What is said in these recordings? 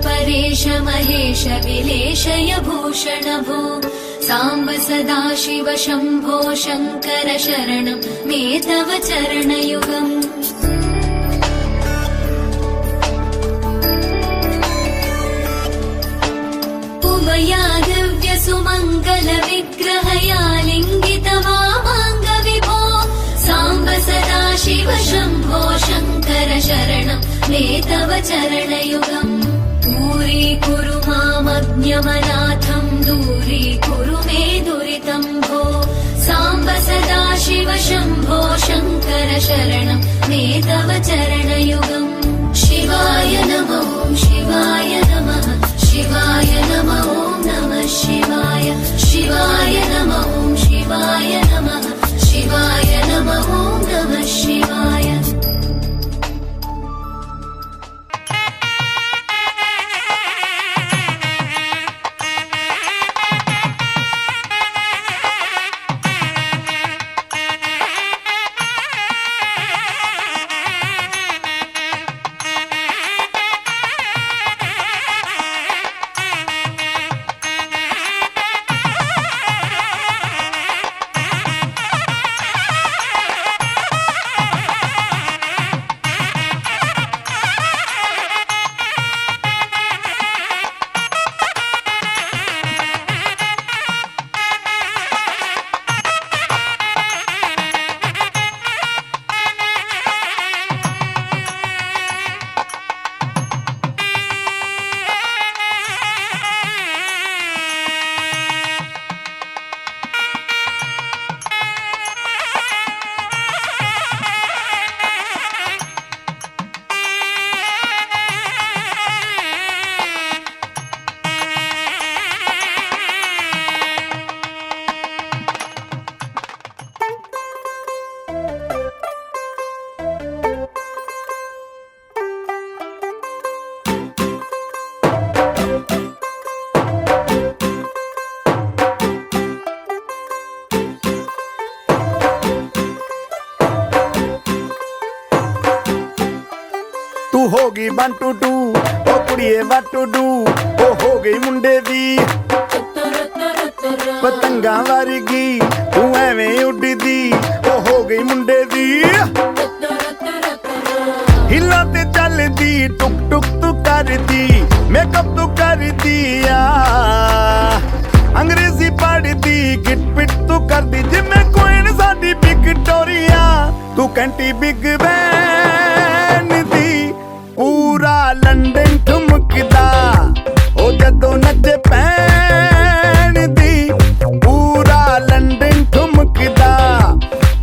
परेश महेश विलेशय भूषण भो साम्ब सदाशिव शम्भो शङ्कर शरणं मे तव चरणयुगम् उमया दिव्य सुमङ्गल विग्रहया लिङ्गित वामाङ्ग विभो साम्ब सदाशिव शम्भो शङ्कर शरणं मे तव चरणयुगम् दूरीकुरु मामज्ञमनाथं दूरीकुरु मे दुरितं भो साम्ब सदाशिव शम्भो शङ्कर शरणं मे तव चरणयुगम् शिवाय नमः शिवाय नमः शिवाय नमः नमः शिवाय शिवाय नमः शिवाय नमः शिवाय नमः नमः शिवाय हो गई 1 2 2 ओ कुड़िए what to do ओ हो गई मुंडे दी पतंगा वर्गी तू एवें उड़दी ओ हो गई मुंडे दी हिला ते चलदी टुक टुक तू करदी मेकअप तू करदी अंग्रेजी पढ़दी गिट पिट तू करदी जिम्मे क्वीन साडी विक्टोरिया तू कैंटी बिग बैन ਪੂਰਾ ਲੰਡਨ ਠੁਮਕਦਾ ਉਹ ਜਦੋਂ ਨੱਚੇ ਪੈਣ ਦੀ ਪੂਰਾ ਲੰਡਨ ਠੁਮਕਦਾ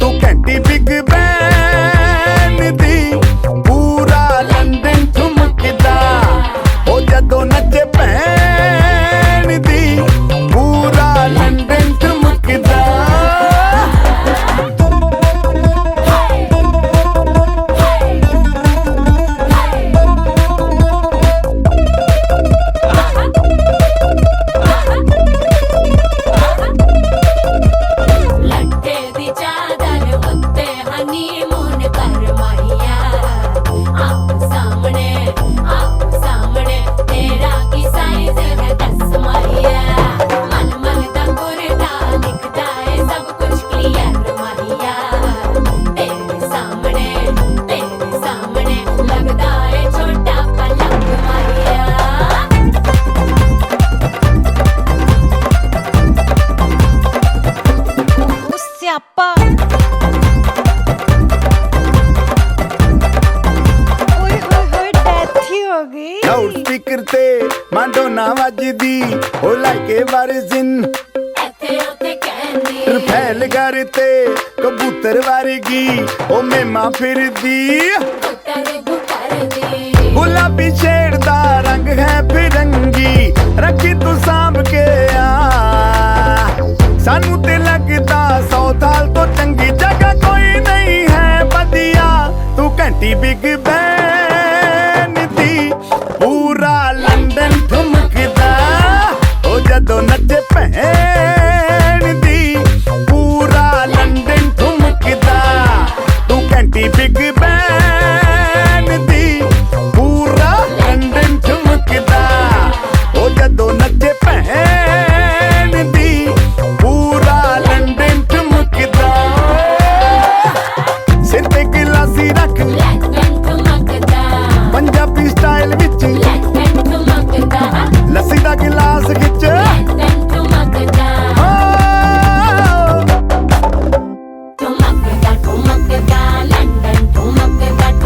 ਤੂੰ ਘੰਟੀ ਬਿਗ ਬੈਨ ਦੀ ਪੂਰਾ ਲੰਡਨ ਠੁਮਕਦਾ ਉਹ ਜਦੋਂ ਨੱਚੇ ਪੈਣ ਦੀ ਪੂਰਾ ਲੰਡਨ ਠੁਮਕਦਾ ਲੱਟੇ ਦੀ ਚਾਦਰ ਉੱਤੇ ਹਨੀਮੂਨ ਕਰ ਮਾਹੀਆ ਆਪ ਸਾਹਮਣੇ ਤੇਰਾ ਕੀ ਸਾਈਜ਼ ਹੈ ਦੱਸ ਮਾਹੀਆ ਮਨ ਦਾ ਗੁਰਦਾ ਦਿਖਦਾ ਹੈ ਸਭ ਕੁਝ ਕਲੀਅਰ ਮਾਹੀਆ ਤੇਰੇ ਸਾਹਮਣੇ ਲੱਗਦਾ ਹੈ ਛੋਟਾ ਪਲੰਗ ਮਾਹੀਆ ਸਿਆਪਾ ਓਏ ਹੋਏ ਹੋਏ ਡੈਥ ਹੀ ਹੋ ਗਈ ਲਾਊਡ ਸਪੀਕਰ ਤੇ ਮਾਂਡੋਨਾ ਵੱਜਦੀ ਉਹ ਲਾਈਕੇ ਵਾਰਿਜ਼ਨ ਇੱਥੇ ਉੱਥੇ ਕਹਿੰਦੀ ਰਫੈਲ ਘਰ ਤੇ ਕਬੂਤਰ ਵਰਗੀ ਉਹ ਮੇਮਾ ਫਿਰਦੀ ਕਰਦੀ ਗੁਲਾਬੀ ਸ਼ੇਡ ਦਾ ਰੰਗ ਹੈ ਫਿਰੰਗੀ ਰੱਖੀ ਤੂੰ ਸਾਂਭ ਕੇ ਆ ਸਾਨੂੰ ਤੇ ਲੱਗਦਾ 100 ਸਾਲ ਤੋਂ ਚੰਗੀ ਜਗ੍ਹਾ ਕੋਈ ਨਹੀਂ ਹੈ ਵਧੀਆ ਤੂੰ ਘੰਟੀ ਬਿਗ ਬੈਨ ਦੀ ਪੂਰਾ ਲੰਡਨ ਠੁਮਕਦਾ ਉਹ ਜਦੋਂ ਨੱਚੇ ਭੈਣ ਦੀ ਪੂਰਾ ਲੰਡਨ ਠੁਮਕਦਾ ਤੂੰ ਘੰਟੀ ਬਿਗ ਬੈਨ ਦੀ ਪੂਰਾ ਲੰਡਨ ਠੁਮਕਦਾ ਉਹ ਜਦੋਂ ਨੱਚੇ ਭੈਣ ਦੀ ਪੂਰਾ ਲੰਡਨ ਠੁਮਕਦਾ ਸਿਰ ਤੇ ਗਿਲਾਸੀ ਰੱਖ ਲੈਂਡਨ ਠੁਮਕਦਾ ਪੰਜਾਬੀ ਸਟਾਈਲ ਵਿੱਚ ਲੈਂਡਨ ਠੁਮਕਦਾ ਲੱਸੀ ਦਾ ਗਿਲਾਸ ਖਿੱਚ ਲੈਂਡਨ ਠੁਮਕਦਾ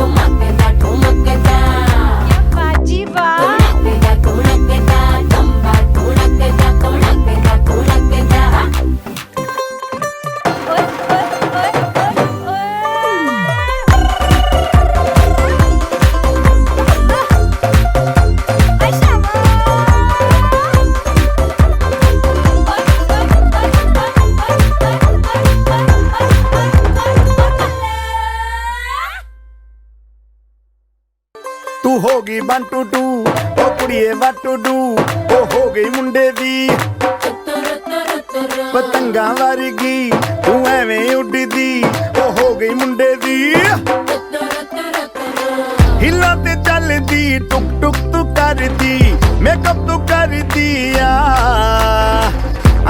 ਲੰਡਨ ਠੁਮਕਦਾ ਬਾਜੀ ਵਾਹ ਓਏ ਓਏ ਓਏ ਸ਼ਾਮਾ ਤੂੰ ਹੋ ਗਈ 1 2 2 ਉਹ ਕੁੜੀਏ what to do ਉਹ ਹੋ ਗਈ ਮੁੰਡੇ ਦੀ ਪਤੰਗਾਂ ਵਰਗੀ ਤੂੰ ਐਵੇਂ ਉੱਡਦੀ ਉਹ ਹੋ ਗਈ ਮੁੰਡੇ ਦੀ ਹਿੱਲਾਂ ਤੇ ਚੱਲਦੀ ਟੁਕ ਟੁਕ ਤੂੰ ਕਰਦੀ ਮੇਕਅਪ ਤੂੰ ਕਰਦੀ ਆ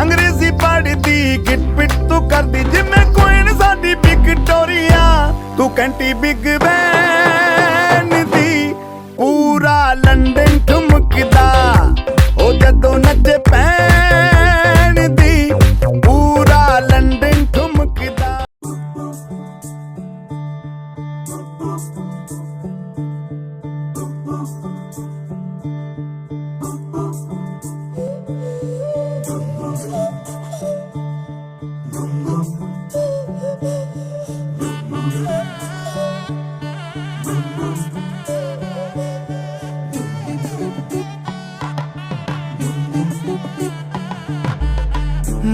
ਅੰਗਰੇਜ਼ੀ ਪੜ੍ਹਦੀ ਗਿਟ ਪਿਟ ਤੂੰ ਕਰਦੀ ਜਿਵੇਂ ਕੁਈਨ ਸਾਡੀ ਵਿਕਟੋਰੀਆ ਤੂੰ ਘੰਟੀ ਬਿਗ ਬੈਨ ਦੀ ਪੂਰਾ ਲੰਡਨ ਠੁਮਕਦਾ ਉਹ ਜਦੋਂ ਨੱਚੇ ਪੈਣ ਦੀ ਪੂਰਾ ਲੰਡਨ ਠੁਮਕਦਾ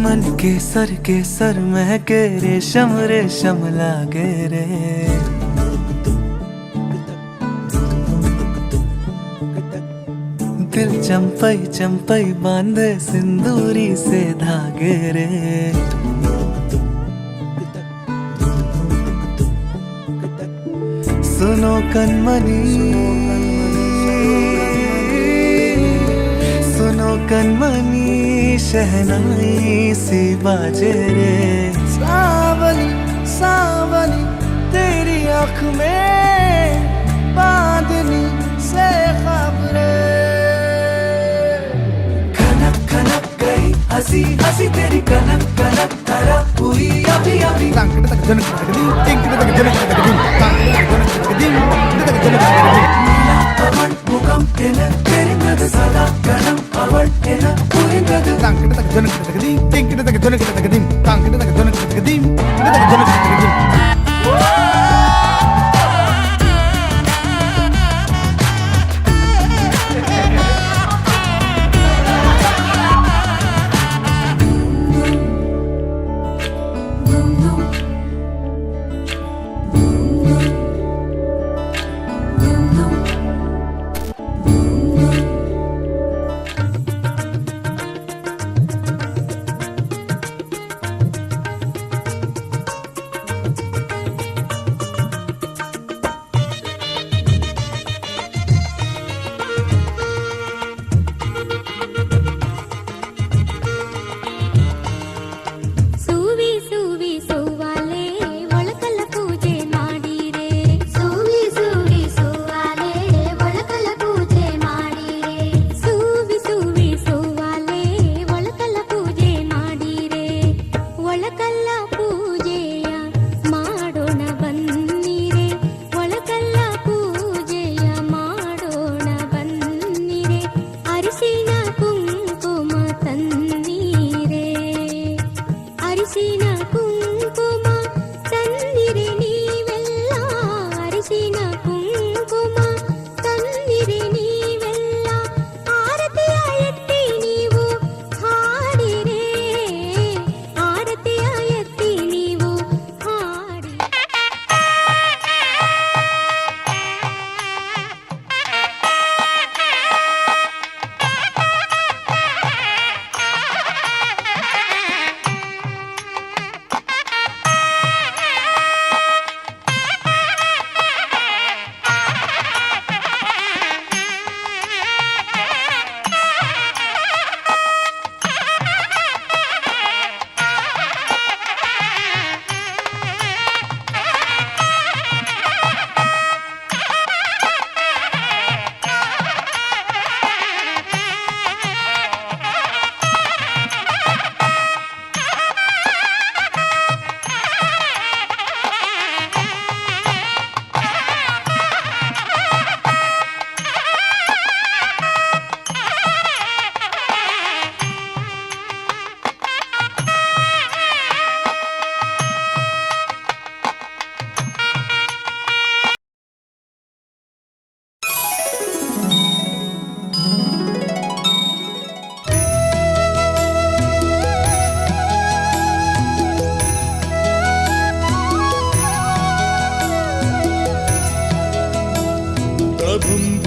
मन केसर महके रेशम रेशम लागे रे दिल चंपई बांधे सिंदूरी से धागे रे सुनो कनमनी शहनाई सी बाजे रे सावली सावली तेरी आँख में बांधनी से खबरे खनक खनक गई हंसी हंसी तेरी कनक कनक तरह हुई अभी अभी नीला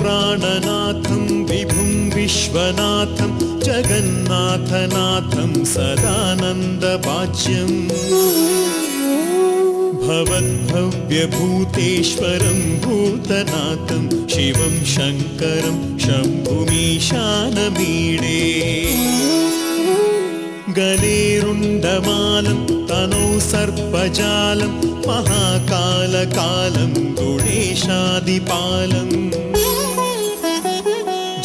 प्राणनाथं विभुं विश्वनाथं जगन्नाथनाथं सदानन्दवाच्यम् भवद्भव्यभूतेश्वरं भूतनाथं शिवं शङ्करं शम्भुमीशानमीडे गलेरुण्डमालं तनौ सर्पजालं महाकालकालं गुणेशादिपालम्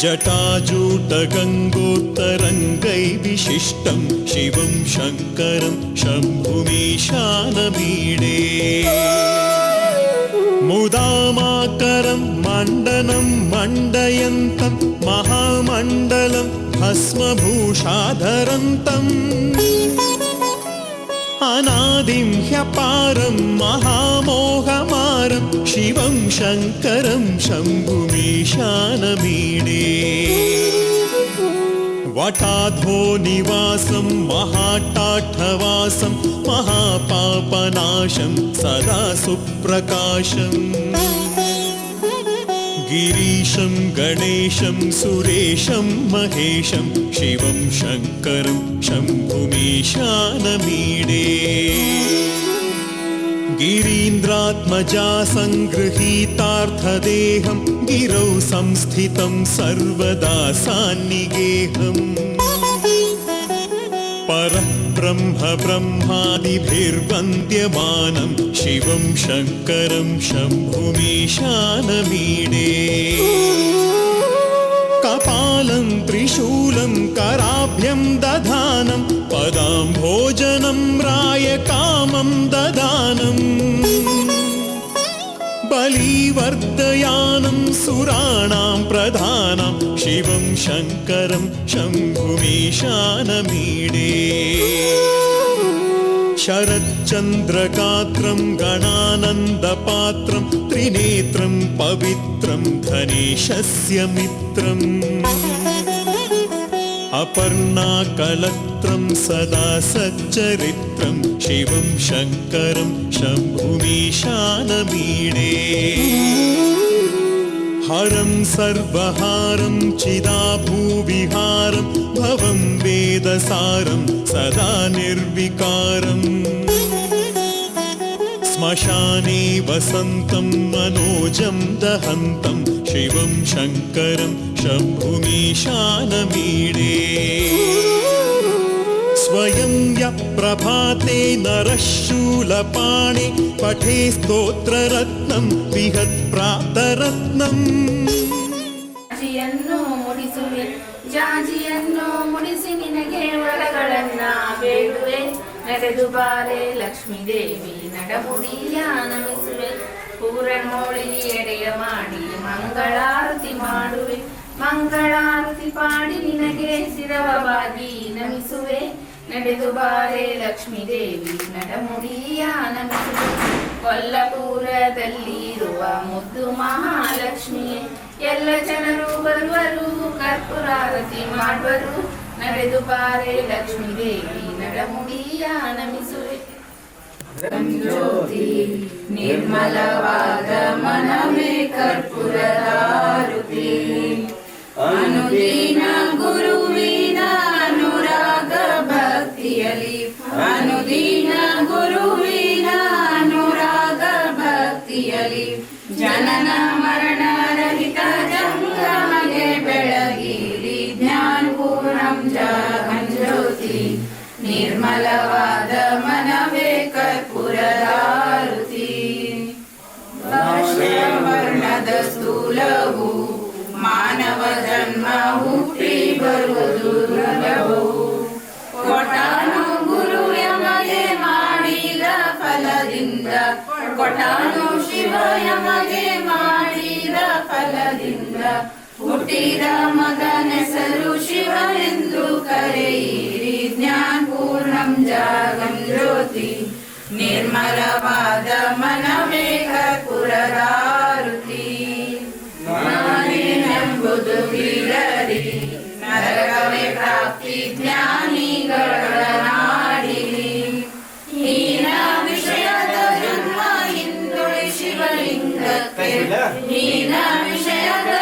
जटाजूटगङ्गोत्तरङ्गैर्विशिष्टं शिवं शङ्करं शम्भुमीशानमीडे मुदामाकरं मण्डनं मण्डयन्तं महामण्डलं भस्मभूषाधरन्तम् अनादिं ह्यपारं महामोहमारं शिवं शङ्करं शम्भुमीशानमीडे वटाधो निवासं महाटाठवासं महापापनाशं सदा सुप्रकाशम् गिरीशं गणेशं सुरेशं महेशं शिवं शङ्करं शम्भुमीशानमीडे गिरीन्द्रात्मजा सङ्गृहीतार्थदेहं गिरौ संस्थितं सर्वदा सान्निगेहम् परब्रह्म ब्रह्मादिभिर्वन्द्यमानं शिवं शङ्करं शम्भुमीशानमीडे कपालं त्रिशूलं कराभ्यं दधानं पदाम्भोजनं रायकामं ददानम् बलिवर्धयानं सुराणां प्रधानं शिवं शङ्करं शम्भुमीशानमीडे शरच्चन्द्रगात्रं गणानन्दपात्रं त्रिनेत्रं पवित्रं धनेशस्य मित्रम् अपर्णाकलत्रं सदा सच्चरित्रं शिवं शङ्करं शम्भुमीशानमीडे हरं सर्वहारं चिदाभूविहारं भवं वेदसारं सदा निर्विकारम् श्मशाने वसन्तं मनोजं दहन्तं शिवं शङ्करं शम्भुमीशानमीडे स्वयं यः प्रभाते नरः शूलपाणे पठे स्तोत्ररत्नं विहत्प्रातरत्नम् ಜಾಜಿಯನ್ನು ಮುಡಿಸುವೆ ಜಾಜಿಯನ್ನು ಮುಡಿಸಿ ನಿನಗೆ ವರಗಳನ್ನ ಬೇಡುವೆ ನಡೆದು ಬಾರೆ ಲಕ್ಷ್ಮೀ ದೇವಿ ನಡಮುಡಿಯ ನಮಿಸುವೆ ಪೂರನೋಳಿ ಎಡೆಯ ಮಾಡಿ ಮಂಗಳಾರತಿ ಮಾಡುವೆ ಮಂಗಳಾರತಿ ಪಾಡಿ ನಿನಗೆ ಶಿರವಾಗಿ ನಮಿಸುವೆ ನಡೆದು ಬಾರೆ ಲಕ್ಷ್ಮೀ ದೇವಿ ನಡಮುಡಿಯ ನಮಿಸುವೆ ಕೊಲ್ಲಪುರದಲ್ಲಿರುವ ಮುದ್ದು ಮಹಾಲಕ್ಷ್ಮಿಯೇ ಎಲ್ಲ ಜನರು ಬರುವರು ಕರ್ಪೂರಾರತಿ ಮಾಡುವರು ನಡೆದು ಬಾರೆ ಲಕ್ಷ್ಮೀ ದೇವಿ ನಡಮುಡಿಯ ನಮಿಸುವೆ ಜ್ಯೋತಿ ನಿರ್ಮಲವಾದ ಮನವೇ ಕರ್ಪೂರದಾರುತಿ ಅನುದಿನ ಗುರುವಿನ ಅನುರಾಗ ಭಕ್ತಿಯಲಿ ಅನುದಿನ ಗುರುವಿನ ಅನುರಾಗ ಭಕ್ತಿಯಲಿ ಜನನ ಮರಣ ರಹಿತ ಜಂಗಮಗೆ ಬೆಳಗಿರಿ ಜ್ಞಾನಪೂರ್ಣಂ ಜಾಗಂ ಜ್ಯೋತಿ ನಿರ್ಮಲವಾದ ಮನವೇ ಕರ್ಪೂರದಾರುತಿ ವರ್ಣದ ಸ್ಥೂಲವು ಮಾನವ ಜನ್ಮ ಹುಟ್ಟಿ ಬರುವುದು ದುರ್ಲಭವು ಕೊಟ್ಟಾನು ಗುರು ಯಮಗೆ ಮಾಡಿದ ಫಲದಿಂದ ಕೊಟ್ಟಾನು ಶಿವ ಯಮಗೆ ಮಾಡಿದ ಫಲದಿಂದ ಹುಟ್ಟಿದ ಮಗನೆಸರು ಶಿವ ಎಂದು ಕರೆಯಿರಿ ಜ್ಞಾನಪೂರ್ಣಂ ಜಾಗಂ ಜ್ಯೋತಿ ನಿರ್ಮಲವಾದ ಮನವೇ ಕರ್ಪೂರದಾರುತಿ ನಾನೇನೆಂಬುದು ಬೀಳರಿ ನರಕವೇ ಪ್ರಾಪ್ತಿ ಜ್ಞಾನಿಗಳ ನಾಡಿರಿ ಹೀನ ವಿಷಯದ ಜನ್ಮ ಹಿಂದುಳಿ ಶಿವಲಿಂಗಕ್ಕೆ ಹೀನ ವಿಷಯದ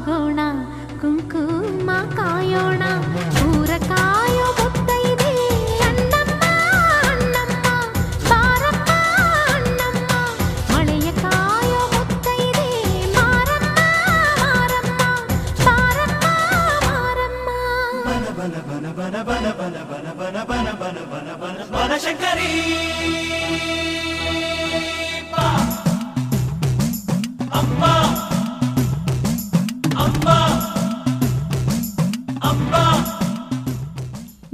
ಹೋಗೋಣ ಕುಂಕುಮ ಕಾಯೋಣ ಊರ ಕಾಯೋ ಮುತ್ತೈದೆ ಅಣ್ಣಮ್ಮ ಅಣ್ಣಮ್ಮ ಬಾರಮ್ಮ ಅಣ್ಣಮ್ಮ ಮಳೆಯ ಕಾಯೋ ಮುತ್ತೈದೆ ಮಾರಮ್ಮ ಮಾರಮ್ಮ ಬಾರಮ್ಮ ಮಾರಮ್ಮ ಬನ ಬನ ಬನ ಬನ ಬನ ಬನ ಬನ ಬನ ಬನ ಬನ ಬನ ಬನಶಂಕರಿ ಅಮ್ಮ ಅಮ್ಮ ಅಮ್ಮ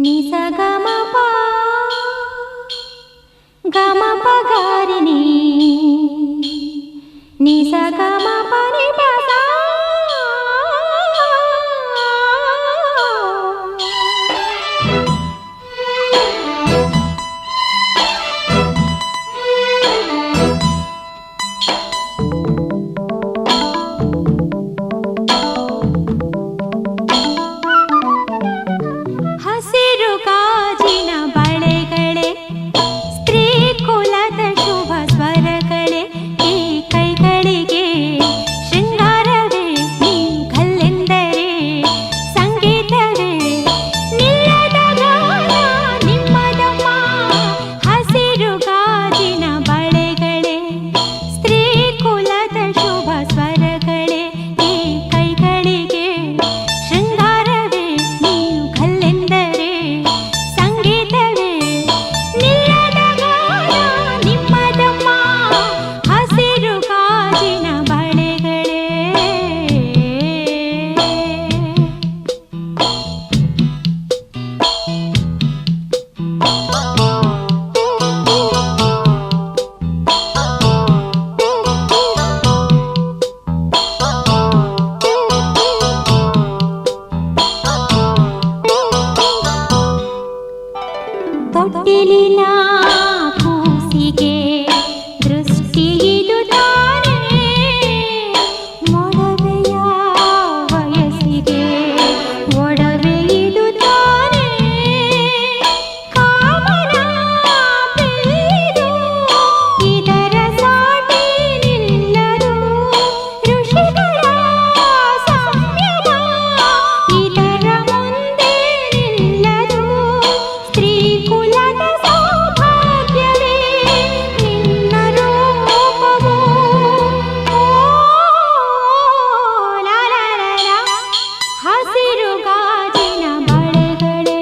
ನಿಸ ಗಮ ಪ ಗಮ ಪ ಗಾರಿನಿ ನಿಸ ಗಮ ಪ ನಿ ಪ ಸಾ ಹಸಿರು ಗಾಜಿನ ಬಳೆಗಳೇ ಸ್ತ್ರೀ ಕುಲದ ಶುಭ ಸ್ವರಗಳೇ ಈ ಕೈಗಳಿಗೆ ಶೃಂಗಾರವೇ ಕಲ್ಲೆಂದರೆ ಸಂಗೀತವೇ ನಿಲ್ಲದ ಗಾನ ನಿಮ್ಮದಮ್ಮ ಹಸಿರು ಗಾಜಿನ ಬಳೆಗಳೇ ಸ್ತ್ರೀ ಕುಲದ ಶುಭ ಸ್ವರಗಳೇ ಈ ಕೈಗಳಿಗೆ ಶೃಂಗಾರವೇ ನೀವು ಕಲ್ಲೆಂದರೆ ಸಂಗೀತವೇ ನಿಲ್ಲದ ಗಾನ ನಿಮ್ಮದಮ್ಮ ಹಸಿರು ಗಾಜಿನ ಬಳೆಗಳೇ ತೊಟ್ಟಿಲಿನ ಕೂಸಿಗೆ ದೃಷ್ಟಿಯಿದು ತಾನೇ ಮೊಡವೆಯ ವಯಸ್ಸಿಗೆ ಒಡವೆಯಿದು ತಾನೇ ಕಾಮನ ಪೇರು ಇದರ ಸಾಟಿ ನಿಲ್ಲದು ಋಷಿಗಳ ಸಂಯಮ ಇದರ ಮುಂದೆ ನಿಲ್ಲದು ಸ್ತ್ರೀ ಕುಲದ ಸೌಭಾಗ್ಯವೇ ನಿನ್ನ ರೂಪವು ಲಾ ಲಾ ಲಾ ಲಾ. ಹಸಿರು ಗಾಜಿನ ಬಳೆಗಳೇ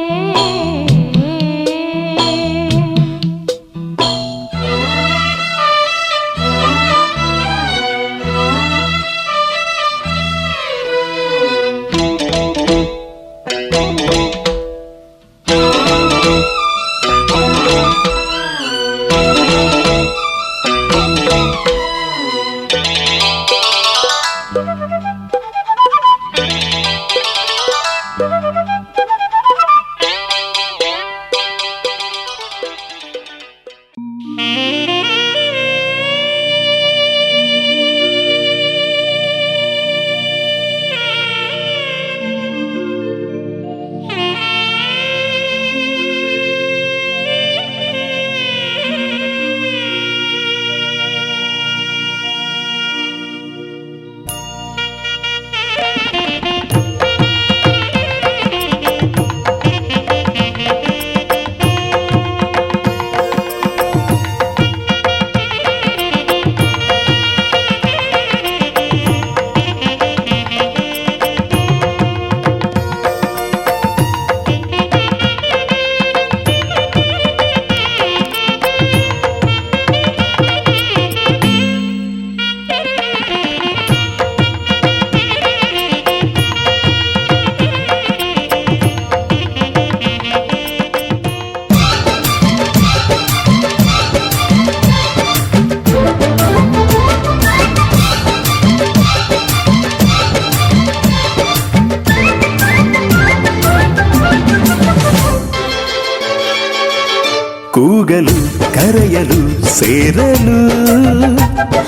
ಕೂಗಲು ಕರೆಯಲು ಸೇರಲು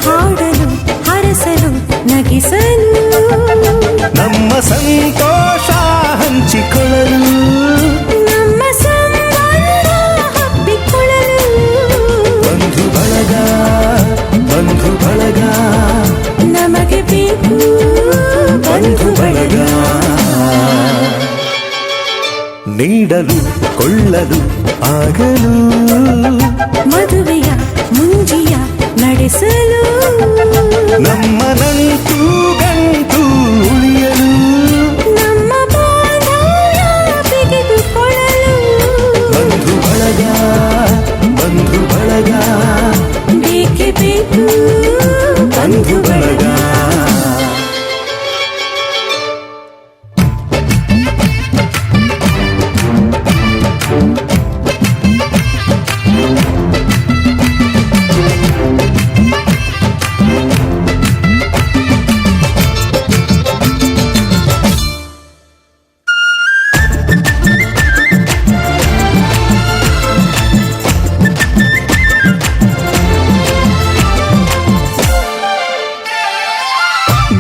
ಹಾಡಲು ಹರಸಲು ನಗಿಸಲು ನಮ್ಮ ಸಂತೋಷ ಹಂಚಿಕೊಳ್ಳಲು ನಮ್ಮ ಸಂಬಂಧ ಹಬ್ಬಿಕೊಳ್ಳಲು ಬಂಧು ಬಳಗ ನಮಗೆ ಬೇಕು ಬಂಧು ನೀಡಲು ಕೊಳ್ಳಲು ಆಗಲು ಮದುವೆಯ ಮುಂಜಿಯ ನಡೆಸಲು ನಮ್ಮ ನಂಟು ಗಂಟು ಉಳಿಯಲು ನಮ್ಮ ಬಾಂಧವ್ಯ ಬಿಗಿದುಕೊಳ್ಳಲು ಬಂಧು ಬಳಗ ಬಂಧು ಬಳಗ ಬೇಕೇ ಬೇಕು ಬಂಧು ಬಳಗ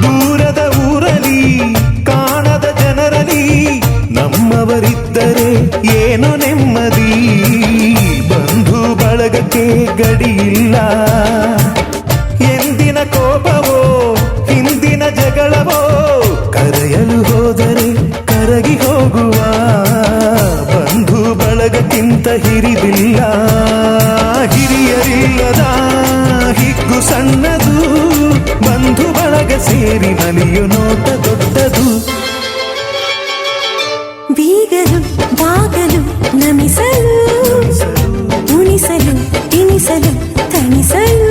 ದೂರದ ಊರಲಿ ಕಾಣದ ಜನರಲಿ ನಮ್ಮವರಿದ್ದರೆ ಏನು ನೆಮ್ಮದಿ ಬಂಧು ಬಳಗಕ್ಕೆ ಗಡಿಯಿಲ್ಲ ಎಂದಿನ ಕೋಪವೋ ಹಿಂದಿನ ಜಗಳವೋ ಕರೆಯಲು ಹೋದರೆ ಕರಗಿ ಹೋಗುವ ಬಂಧು ಬಳಗಕ್ಕಿಂತ ಹಿರಿದಿಲ್ಲ ಹಿರಿಯರಿಲ್ಲದ ಹಿಗ್ಗು ಸಣ್ಣದು ಬಂಧು ಬಳಗ ಸೇರಿ ನಲಿಯು ನೋಟ ದೊಡ್ಡದು ಬೀಗಲು ಬಾಗಲು ನಮಿಸಲು ಉಣಿಸಲು ತಿನಿಸಲು ತಣಿಸಲು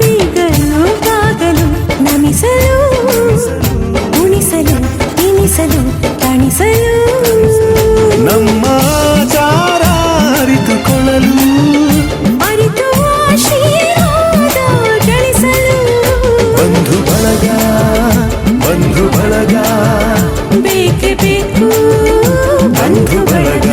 ಬೀಗಲು ಬಾಗಲು ನಮಿಸಲು ಉಣಿಸಲು ತಿನಿಸಲು ತಣಿಸಲು ನಮ್ಮ ಆಚಾರ ಅರಿತುಕೊಳ್ಳಲು ಅರಿತು ಆಶೀರ್ವಾದ ಗಳಿಸಲು ಬಂಧು ಬಳಗ ಬಂಧು ಬಳಗ ಬೇಕೇ ಬೇಕು ಬಂಧು ಬಳಗ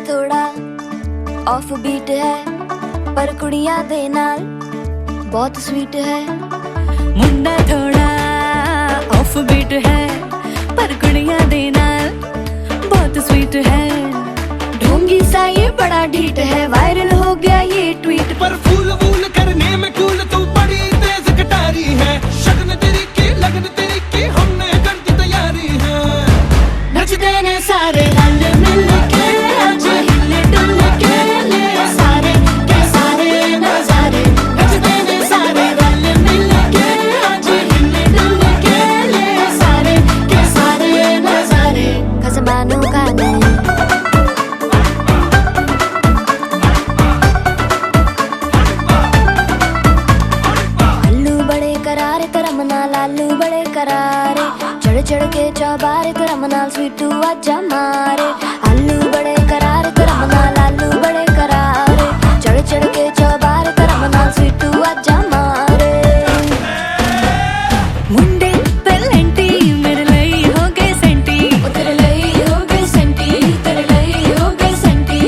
थोड़ा ऑफ बीट है पर कुड़ियां दे नाल बहुत स्वीट है। मुंडा थोड़ा ऑफ बीट है पर कुड़ियां दे नाल बहुत स्वीट है। ढोंगी सा ये बड़ा ढीठ है, वायरल हो गया ये ट्वीट। पर फूल वूल करने में कूल तू बड़ी तेज कटारी है। शगन तेरी की लगन तेरी की हमने कर दी तैयारी है। नचते ने सारे रल मिल के आज हिल डुल के ले सारे के सारे नजारे। नचते ने सारे रल मिल के आज हिल डुल के ले सारे के सारे नजारे। खसमानों का नहीं लालू बड़े करारे चढ़ चढ़ के चौबारे करम नाल स्वीटू आजा मारे। आलू बड़े करारे करम नाल लालू बड़े करारे चढ़ चढ़ के चौबारे करम नाल स्वीटू आजा मारे। मुंडे पेलेंटी मेरे ਲਈ हो गए सेंटी। ओ तेरे ਲਈ हो गए सेंटी, तेरे ਲਈ हो गए सेंटी।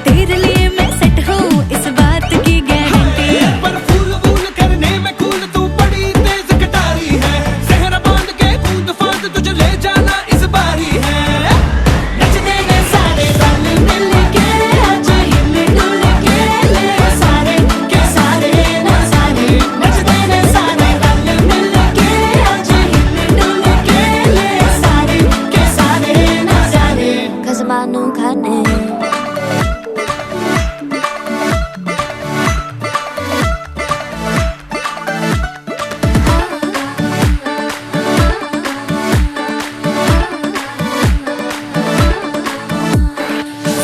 तेरे लिए मैं सेट हूँ इस बात की गारंटी। पर फूल वूल करने में कूल तू बड़ी तेज कटारी है। सहरा बांध के कूद फांद तुझे ले जाना इस बारी है। नचते ने सारे रल मिल के आज हिल डुल के ले सारे के सारे नजारे। नचते ने सारे रल मिल के आज हिल डुल के ले सारे के सारे नजारे। खजमानू खाने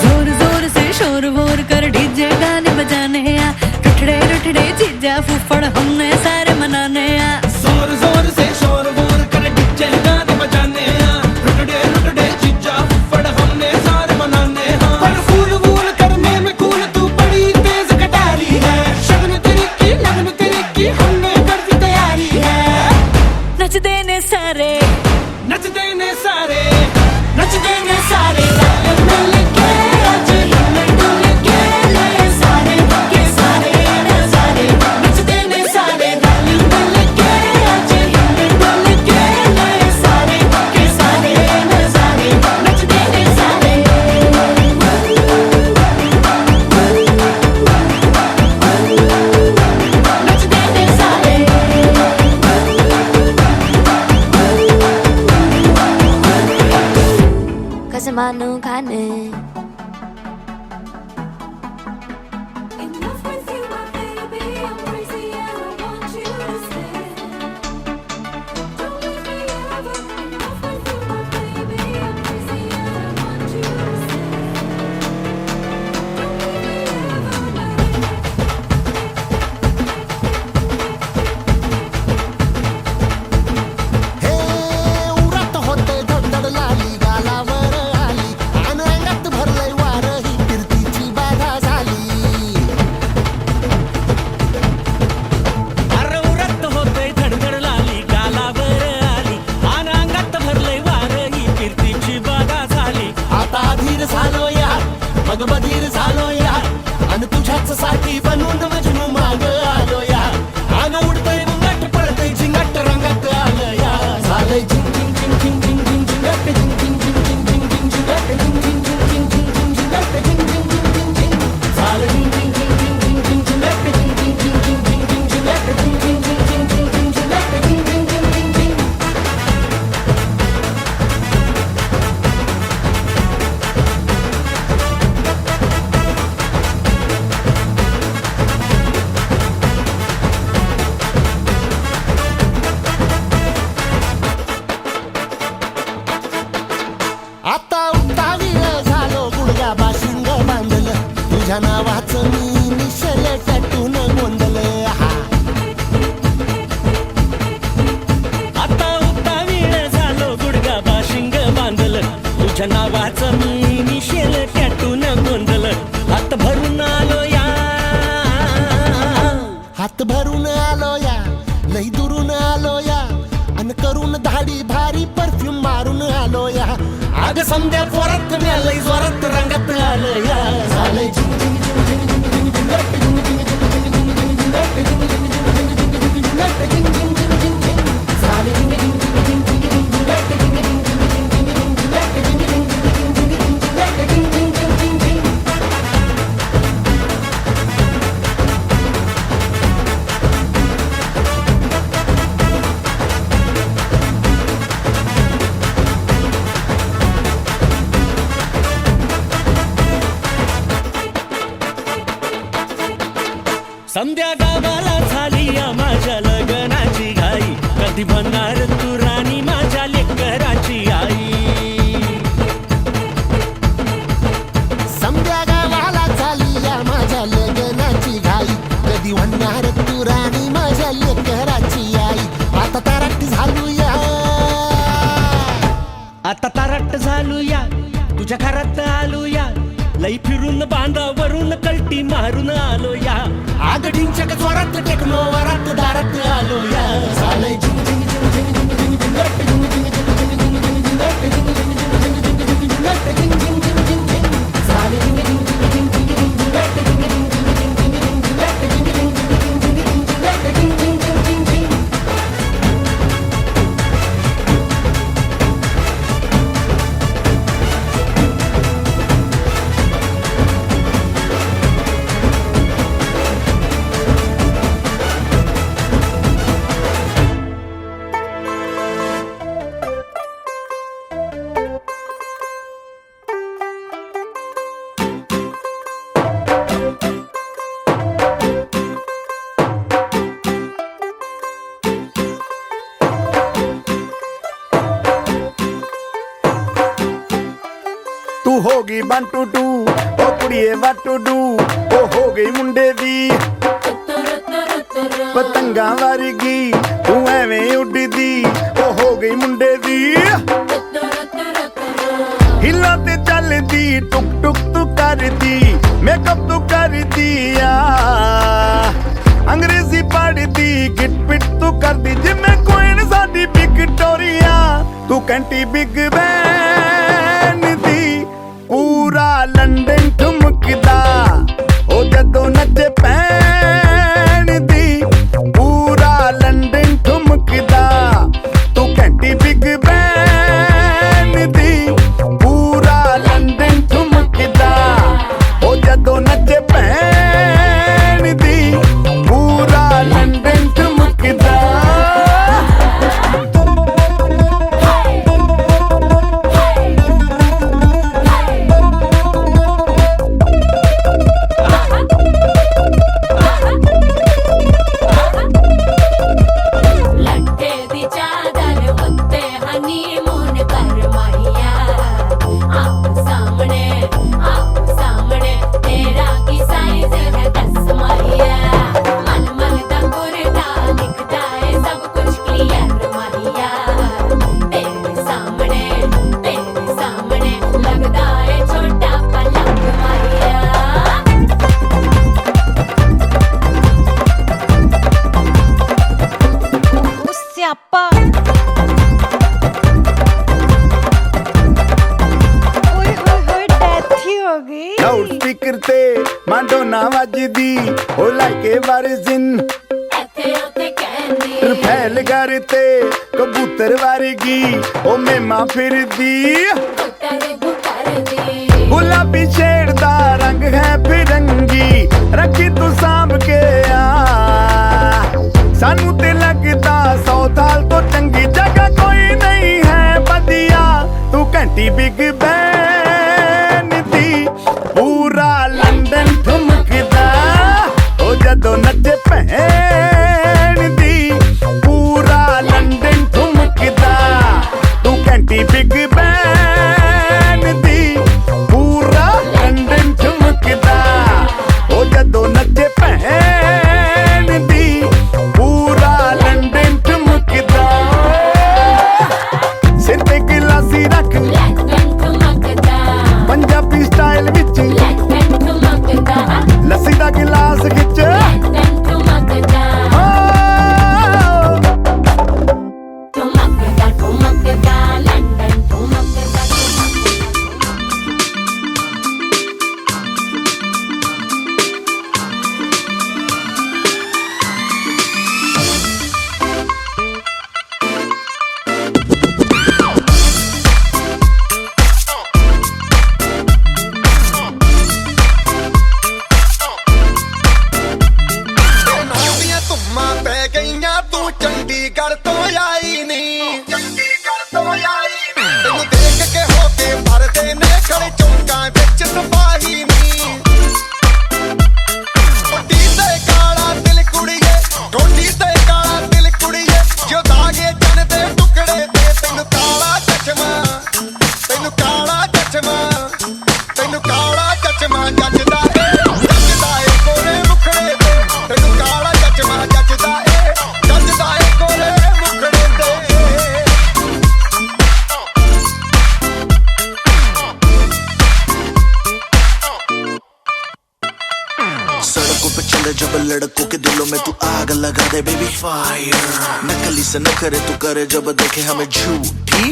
जोर जोर से शोर वोर कर डीजे गाने बजाने आ। रुठड़े रुठड़े जीजा फूफड़ हमने सारे मनाने आ। जोर जोर से शोर वोर कर डीजे गाने बजाने हैं। रुटड़े रुटड़े जीजा फुफड़ हमने सारे मनाने हैं। पर फूल वूल करने में कूल तू बड़ी तेज कटारी है। शगन तेरी की लगन तेरी की हमने कर दी तैयारी है। नचते ने सारे नचते ने सारे नचते ने सारे रल मिल के आज हिल डुल के ले सारे के सारे नजारे। नचते ने सारे रल मिल के आज हिल डुल के ले सारे के सारे नजारे। नचते ने सारे नचते ने सारे खसमानू खाने। Enough with you, my baby. I'm crazy and I want you to stay. Don't leave me ever. Enough with you, my baby. I'm crazy and I want you to stay. Don't leave me ever. हे उरात होते धडधड लाली गालावर आली आणि अंगात भरलंय वार ही फिरतीची बाधा झाली. अरे उरत होते धडधड लाली गालावर आली आणि अंगात भरलंय वार ही कीर्तीची बाधा झाली. आता अधीर झालो यार मग बधीर झालो यार आणि तुझ्याच साठी बनवून मजनू माग आलो यार. आणि उडतंय मुंगट पडतंय झिंगाट रंगात आलं यार. झालंय झिंग झिंग झिंग झिंग झिंग झिंग झिंगाट झिंग झिंग झिंग झिंग झिंग झिंग झिंगाट झिंग झिंग झिंग झिंग झिंग झिंग झिंगाट झिंग झिंग झिंग झिंग झिंग. झालं झिंग झिंग झिंग झिंग झिंग झिंग झिंगाट झिंग झिंग झिंग झिंग झिंग झिंग झिंगाट झिंग झिंग झिंग झिंग झिंग झिंग झिंगाट झिंग झिंग झिंग झिंग झिंग. आता उतावीळ झालो गुडगा बाशिंग बांधलं तुझ्या नावाचं मी निशल टॅटून गोंधलं. आता उतावीळ झालो गुडगा बाशिंग बांधलं तुझ्या नावाचं मी निशेल टॅटून गोंधलं. हात भरून आलो या हात भरून आलो या लई दुरून आलो या अन करून धाडी भारी परफ्यूम मारून आलो या. अग समद्या पोरात मेलय जोरात रंगात आलं या झालंय झिंग झिंग झिंग झिंग झिंग झिंग झिंग झिंग झिंग झिंग संध्या गावाला झाली या माझ्या लग्नाची घाई कधी बनणार तू राणी माझ्या लेकराची आई समद्या गावाला झाली या माझ्या लग्नाची घाई कधी म्हणणार तू राणी माझ्या लेकराची आई आता ताराट झालूया आता तारट झालूया तुझ्या घरात आलूया लई फिरून बांधावरून कलटी मारून आलो या आग ढिंचक जोरात टेकलो वरात दारात आलो या झालंय झिंग झिंग झिंग झिंग झिंग झिंग झिंग झिंग झिंग झिंग झिंग ਤੂੰ ਹੋ ਗਈ 1 2 2 ਓ ਕੁੜੀਏ what to do ਉਹ ਹੋ ਗਈ ਮੁੰਡੇ ਦੀ ਪਤੰਗਾਂ ਵਰਗੀ ਤੂੰ ਐਵੇਂ ਉੱਡਦੀ ਉਹ ਹੋ ਗਈ ਮੁੰਡੇ ਦੀ ਹਿੱਲਾਂ ਤੇ ਚੱਲਦੀ ਟੁਕ ਟੁਕ ਤੂੰ ਕਰਦੀ ਮੇਕਅਪ ਤੂੰ ਕਰਦੀ ਆ ਅੰਗਰੇਜ਼ੀ ਪੜ੍ਹਦੀ ਗਿਟ ਪਿਟ ਤੂੰ ਕਰਦੀ ਜਿਵੇਂ ਕੁਈਨ ਸਾਡੀ ਵਿਕਟੋਰੀਆ ਤੂੰ ਕੰਟੀ ਬਿਗ ਬੈਨ ਦੀ ਪੂਰਾ ਲੰਡਨ ਠੁਮਕਦਾ ਉਹ ਜਦੋਂ ਨੱਚੇ ਪੈਣ ਦੀ ਪੂਰਾ ਲੰਡਨ ਠੁਮਕਦਾ ਤੂੰ ਘੰਟੀ ਬਿਗ ਬੈਨ ਦੀ ਪੂਰਾ ਲੰਡਨ ਠੁਮਕਦਾ ਉਹ ਜਦੋਂ ਨੱਚੇ ਪੈਣ ਦੀ ਪੂਰਾ ਲੰਡਨ ਠੁਮਕਦਾ ਲੱਟੇ ਦੀ ਚਾਦਰ ਉੱਤੇ ਹਨੀਮੂਨ ਕਰ ਮਾਹੀਆ ਆਪ ਸਾਹਮਣੇ ਤੇਰਾ ਕੀ ਸਾਈਜ਼ ਹੈ ਦੱਸ ਮਾਹੀਆ ਮਨ ਮਨ ਦਾ ਗੁਰਦਾ ਦਿਖਦਾ ਏ ਸਭ ਕੁਝ ਕਲੀਅਰ ਮਾਹੀਆ ਤੇਰੇ ਸਾਹਮਣੇ ਲੱਗਦਾ ਏ ਛੋਟਾ ਪਲੰਗ ਮਾਹੀਆ ਸਿਆਪਾ ਓਏ ਹੋਏ ਹੋਏ ਡੈਥ ਹੀ ਹੋ ਗਈ ਲਾਊਡ ਸਪੀਕਰ ਤੇ ਮਾਂਡੋਨਾ ਵੱਜਦੀ ਉਹ ਲਾਈਕੇ ਵਰਜ਼ਨ ਇੱਥੇ ਉੱਥੇ ਕਹਿੰਦੀ ਰਫੈਲ ਘਰ ਤੇ ਕਬੂਤਰ ਵਰਗੀ ਉਹ ਮੇਮਾ ਫਿਰਦੀ ਗੁੱਟਰ ਦੀ ਗੁਲਾਬੀ ਸ਼ੇਡ ਦਾ ਰੰਗ ਹੈ ਫਿਰੰਗੀ ਰੱਖੀ ਤੂੰ ਸਾਂਭ ਕੇ ਆ ਸਾਨੂੰ ਤੇ ਲੱਗਦਾ 100 ਸਾਲ ਤੋਂ ਚੰਗੀ ਜਗ੍ਹਾ ਕੋਈ ਨਹੀਂ ਹੈ ਵਧੀਆ ਤੂੰ ਘੰਟੀ ਬਿਗ ਬੈਨ ਦੀ ਪੂਰਾ ਲੰਡਨ ਠੁਮਕਦਾ ਉਹ ਜਦੋਂ ਨੱਚੇ ਭੈਣ ਦੀ ਪੂਰਾ ਲੰਡਨ ਠੁਮਕਦਾ ਤੂੰ ਘੰਟੀ ਬਿਗ ਬੈਨ ਦੀ ਪੂਰਾ ਲੰਡਨ ਠੁਮਕਦਾ ਉਹ ਜਦੋਂ ਨੱਚੇ ਭੈਣ ਦੀ ਪੂਰਾ ਲੰਡਨ ਠੁਮਕਦਾ ਸਿਰ ਤੇ ਗਿਲਾਸੀ ਰੱਖ Let them come चले जब लड़कों के दिलों में तू आग लगा दे बेबी फायर। नकली से नखरे तू करे जब देखे हमें झूठी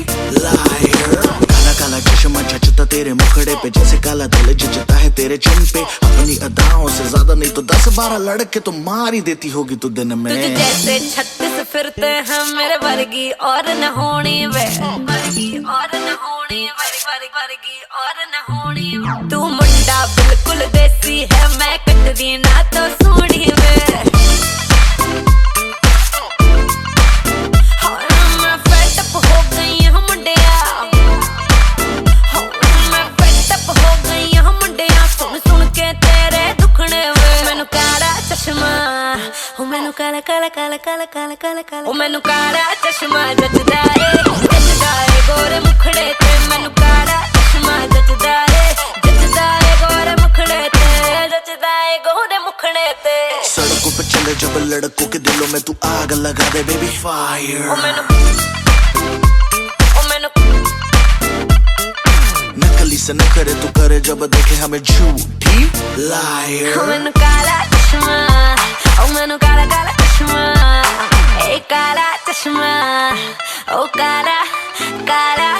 लायर। काला काला चश्मा जचता तेरे मुखड़े पे जैसे काला दिल जचता है तेरे चिन पे। अपनी अदाओं से ज्यादा नहीं तो 10-12 लड़के तो मार ही देती होगी तू दिन में। तुझे जैसे 36 फिरते हैं मेरे वर्गी और न होनी वे, वर्गी और न होनी, वर्गी और न होनी। तू मुंडा बिल्कुल देसी है, मैं कटदी ना तो सोनी वे। मैं fed up हो गई हूँ मुंडिया, मैं fed up हो गई हूँ मुंडिया। सुन सुन के तेरे दुखने वे। मैनू काला चश्मा, ओ मैनू काला काला काला काला काला काला काला, ओ मैनू काला चश्मा जचदा है गोरे मुखड़े ते। मैनू काला चश्मा जचदा है गोरे मुखड़े ते, जचदा है गोरे मुखड़े ते। सड़कों पे चले जब लड़कों के दिलों में तू आग लगा दे बेबी फायर। ओ मैनू नकली से नखरे तू करे जब देखे हमें झूठी लायर। ओ मैनू काला चश्मा, ओ मैनू काला काला चश्मा, ए काला चश्मा, ओ काला काला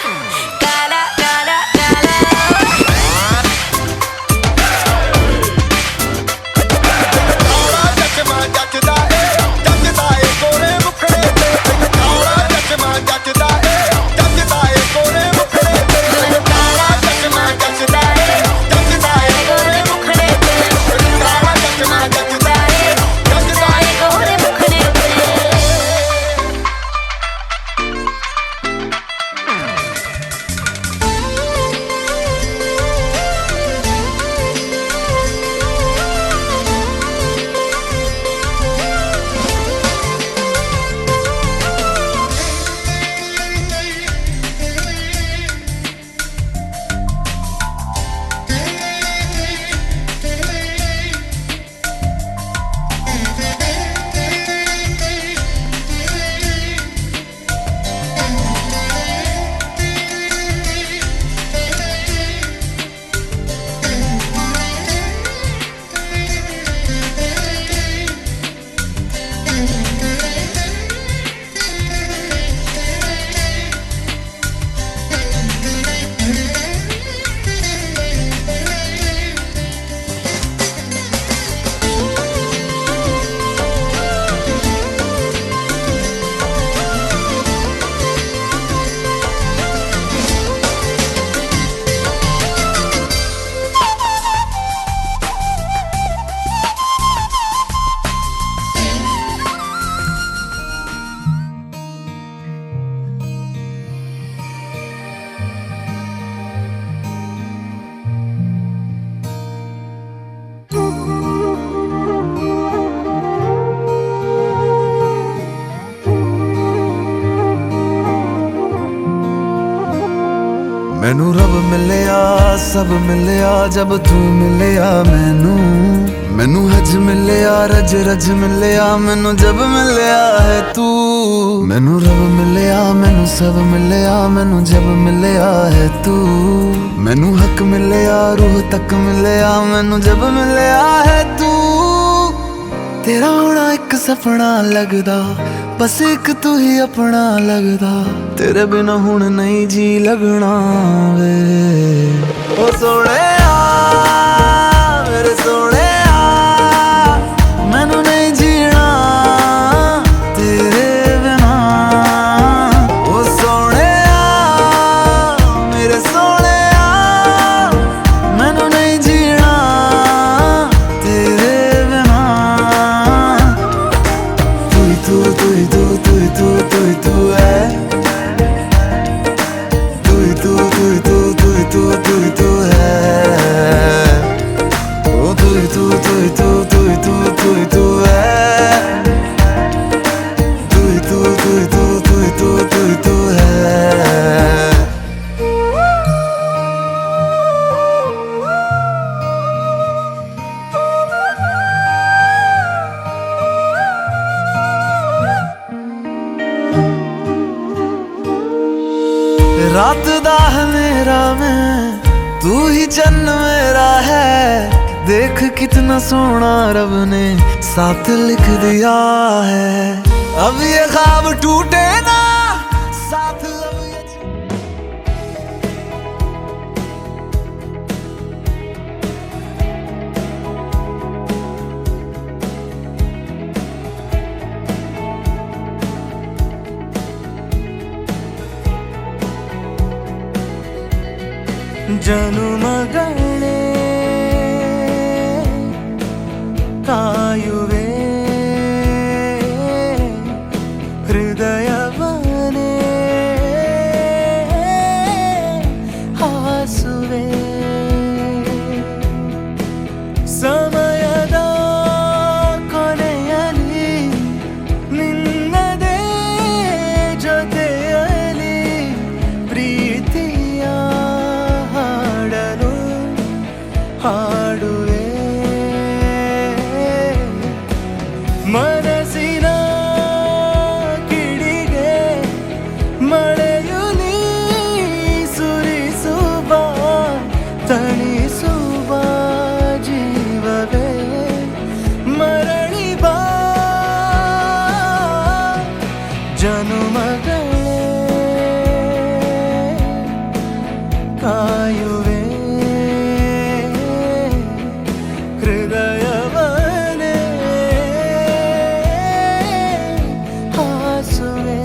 काला काला काला। मैनू रब मिलिया सब मिलिया जब तू मिलिया मैनू। मैनू हज मिलिया रज रज मिलिया मैनू जब मिलिया है तू। मैनू रब मिलिया मैनू सब मिलिया मैनू जब मिलिया है तू। मैनू हक मिलिया रूह तक मिलिया मैनू जब मिलिया है तू। तेरा होना एक सपना लगदा, बस एक तू ही अपना लगदा। तेरे बिना हुण नहीं जी लगना वे। ओ सोहणिया मेरे सोहणिया, मैनू नहीं जीना तेरे बिना। ओ सोहणिया मेरे सोहणिया, मैनू नहीं जीना तेरे बिना। तू ही तू तू ही तू तू ही तू तू ही तू है। तू ही तू तू ही तू तू ही तू तू ही तू है। ओ तू ही तू तू ही तू तू ही तू तू ही तू है। तू ही तू तू ही तू तू ही तू तू ही तू है। रात दा है मेरा मैं, तू ही चन्न मेरा है। देख कितना सोना रब ने साथ लिख दिया है। अब ये ख्वाब टूटे ना साथ लब ये ಜನುಮಗಳೇ ಕಾಯುವೆ ಹೃದಯವನೇ ಹಾಸುವೆ ಸಮಯದ ಕೊನೆಯಲ್ಲಿ ನಿನ್ನದೇ ಜೊತೆಯಲ್ಲಿ ಪ್ರೀತಿಯ ಹಾಡಲು ಹಾಡುವೆ ಮನಸ್ಸಿನ ಕಿಡಿಗೆ ಮಳೆಯು ನೀ ಸುರಿಸುವ ತಣಿಸುವ ಜೀವವೇ ಮರಳಿ ಬಾ ಜನುಮಗಳೇ ಕಾಯುವೆ ಹೃದಯವನೇ ಹಾಸುವೆ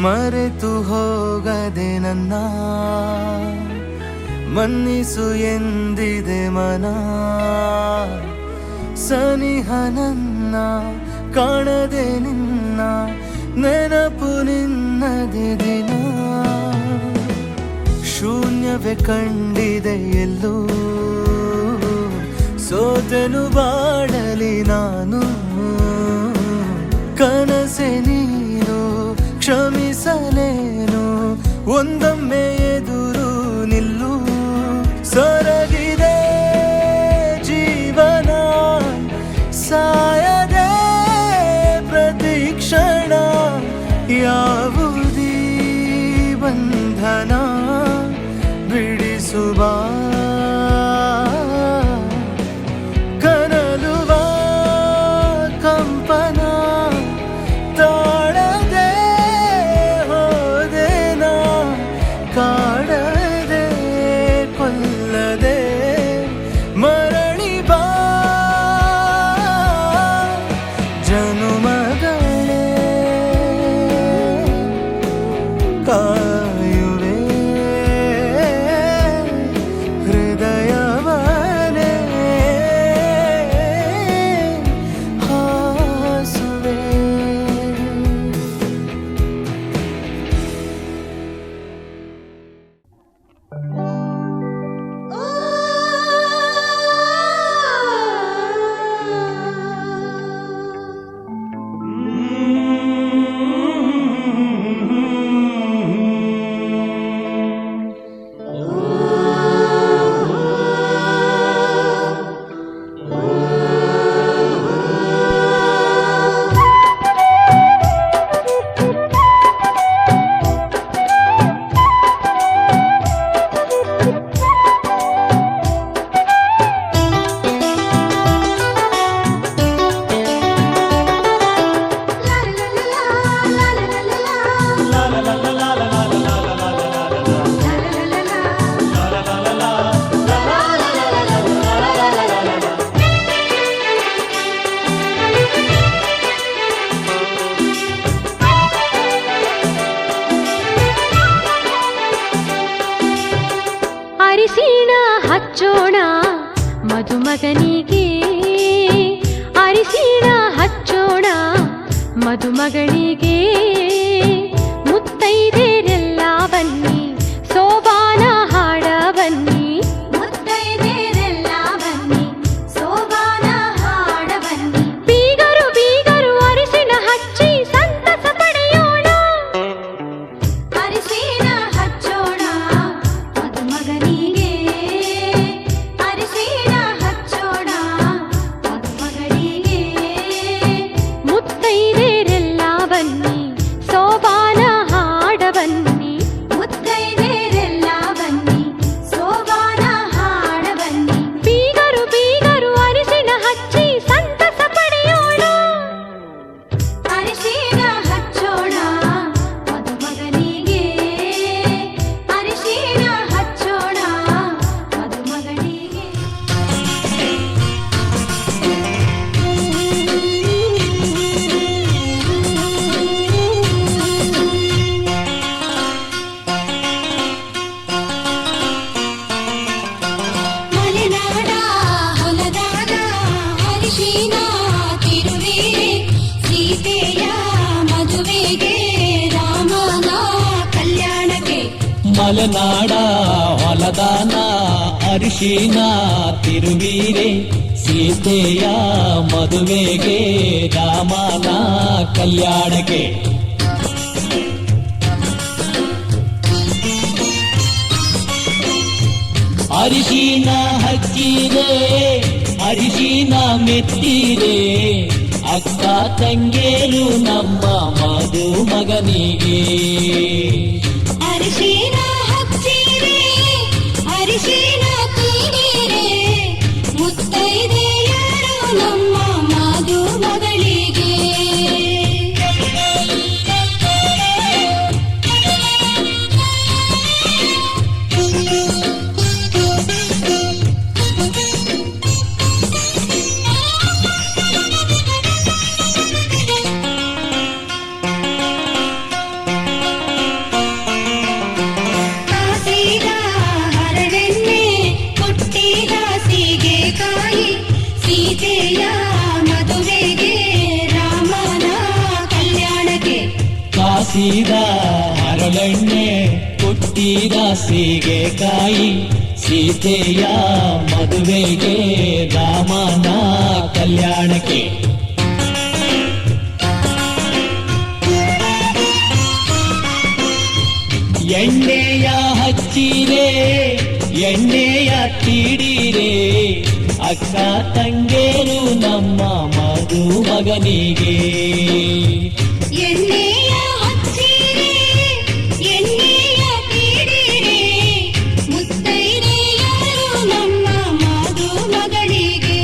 ಮರೆತು ಹೋಗದೆ ನನ್ನ ಮನ್ನಿಸು ಎಂದಿದೆ ಮನ ಸನಿಹ ನನ್ನ ಕಾಣದೆ ನಿನ್ನ ನೆನಪು ನಿನ್ನದೆ ದಿನ ಶೂನ್ಯವೇ ಕಂಡಿದೆ ಎಲ್ಲೂ ಸೋತನು ಬಾಡಲಿ ನಾನು ಕನಸೆ ನೀನು ಕ್ಷಮಿಸಲೇನು ಒಂದೊಮ್ಮೆ ಎದುರು ನಿಲ್ಲು ಸೊರಗಿದೆ ಜೀವನ ಸಾಯದೆ ಪ್ರತಿಕ್ಷಣ ಯಾವುದೀ ಬಂಧನ ಬಿಡಿಸುವ ಕನಲುವ ಕಂಪನ ತಾಳದೆ ಹೋದೆನ ಕಾಡದೆ ಕೊಲ್ಲದೆ ಮರಳಿ ಬಾ ಜನುಮಗಳೇ ಕಾಯುವೆ ಹೃದಯವನೇ ಹಾಸುವೆ ಅರಿಶಿಣ ಹಚ್ಚೋಣ ಮದುಮಗನಿಗೆ ಅರಿಶಿಣ ಹಚ್ಚೋಣ ಮದುಮಗಳಿಗೆ ಮುತ್ತೈದೆರೆಲ್ಲ ಬನ್ನಿ ಸೋಬಾನ ಹಾಡ ಬನ್ನಿ ಮಲೆನಾಡ ಹೊಲದಾನ ಅರಿಶಿನ ತಿರುವೀರೆ ಸೀತೆಯ ಮದುವೆಗೆ ರಾಮನ ಕಲ್ಯಾಣಕ್ಕೆ ಅರಿಶಿನ ಹಚ್ಚಿರೆ ಅರಿಶಿನ ಮೆತ್ತಿರೆ ಅಕ್ಕ ತಂಗೇರು ನಮ್ಮ ಮಧು ಮಗನಿಗೆ ಅರಿಶಿನ ಹಚ್ಚಿರೆ ಅರಿಶಿನ ತೀಡಿರೆ ಮುತ್ತೈದೆಯರು ನಮ್ಮ ಮಧು ಮಗಳಿಗೆ ಕಾಸಿದ ಹರಳೆಣ್ಣೆ ಕೊಟ್ಟಿದ ಸೀಗೆಕಾಯಿ ಸೀತೆಯ ಮದುವೆಗೆ ರಾಮನ ಕಲ್ಯಾಣಕ್ಕೆ ಕಾಸಿದ ಹರಳೆಣ್ಣೆ ಕೊಟ್ಟಿದ ಸೀಗೆಕಾಯಿ ಸೀತೆಯ ಮದುವೆಗೆ ರಾಮನ ಕಲ್ಯಾಣಕ್ಕೆ ಎಣ್ಣೆಯ ಹಚ್ಚಿರೆ ಎಣ್ಣೆಯ ತೀಡಿರೆ ಅಕ್ಕ ತಂಗೇರು ನಮ್ಮ ಮಧು ಮಗನಿಗೆ ಎಣ್ಣೆಯ ಹಚ್ಚಿರೆ ಎಣ್ಣೆಯ ತೀಡಿರೆ ಮುತ್ತೈದೆಯರು ನಮ್ಮ ಮಧು ಮಗಳಿಗೆ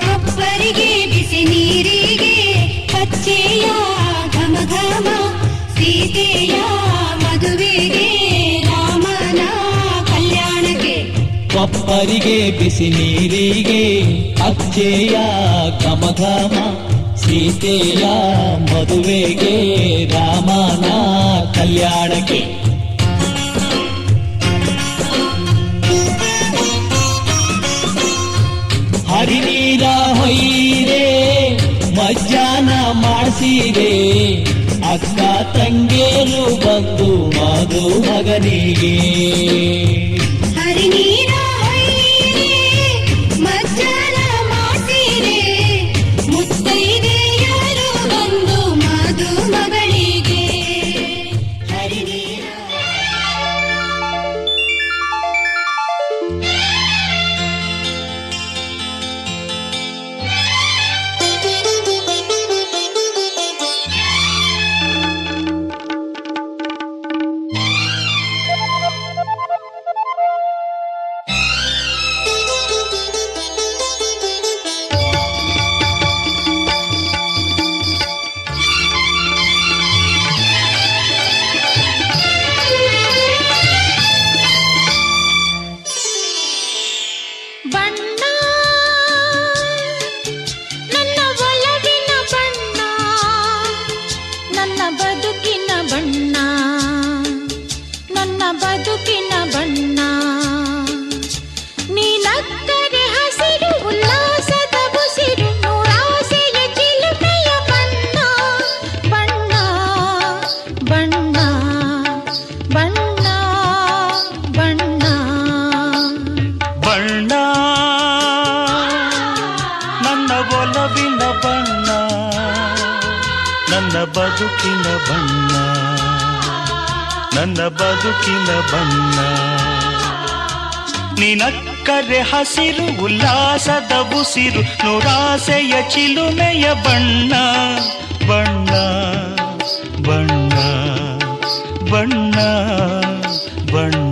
ಕೊಬ್ಬರಿಗೆ ಬಿಸಿ ನೀರಿಗೆ ಕಚ್ಚೆಯ ಘಮ ಘಮ ಸೀತೆಯ ಮದುವೆಗೆ ರಾಮನ ಕಲ್ಯಾಣಕ್ಕೆ ಕೊಪ್ಪರಿಗೆ ಬಿಸಿ ನೀರಿಗೆ ಅಚ್ಚೆಯ ಘಮ ಘಮ ಸೀತೆಯ ಮದುವೆಗೆ ರಾಮನ ಕಲ್ಯಾಣಕ್ಕೆ ಹರಿನೀರ ಹೊಯ್ಯಿರೆ ಮಜ್ಜಾನ ಮಾಡಿಸಿರೆ ಅಕ್ಕ ತಂಗೇರು ಬಂದು ಮಧು ಮಗನಿಗೆ ಹರಿನೀರ ಹೊಯ್ಯಿರೆ ಮಜ್ಜನ ಮಾಡಿಸಿರೆ ಮುತ್ತೈದೆಯರು ಬಂದು ಮಧು ಮಗಳಿಗೆ ಹರಿನೀರ ಬಣ್ಣ ನನ್ನ ಒಲವಿನ ಬಣ್ಣ ನನ್ನ ಬದುಕಿನ ಬಣ್ಣ ನನ್ನ ಬದುಕಿನ ಬಣ್ಣ ನೀನಕ್ಕರೆ ಹಸಿರು ಉಲ್ಲಾಸದ ಬುಸಿರು ನೂರಾಸೆಯ ಚಿಲುಮೆಯ ಬಣ್ಣ ಬಣ್ಣ ಬಣ್ಣ ಬಣ್ಣ ಬಣ್ಣ ಬಣ್ಣ ನನ್ನ ಒಲವಿನ ಬಣ್ಣ ನನ್ನ ಬದುಕಿನ ಬಣ್ಣ ನನ್ನ ಬದುಕಿನ ಬಣ್ಣ ನಿನಕ್ಕರೆ ಹಸಿರು ಉಲ್ಲಾಸದ ಬುಸಿರು ನೂರಾಸೆಯ ಚಿಲುಮೆಯ ಬಣ್ಣ ಬಣ್ಣ ಬಣ್ಣ ಬಣ್ಣ ಬಣ್ಣ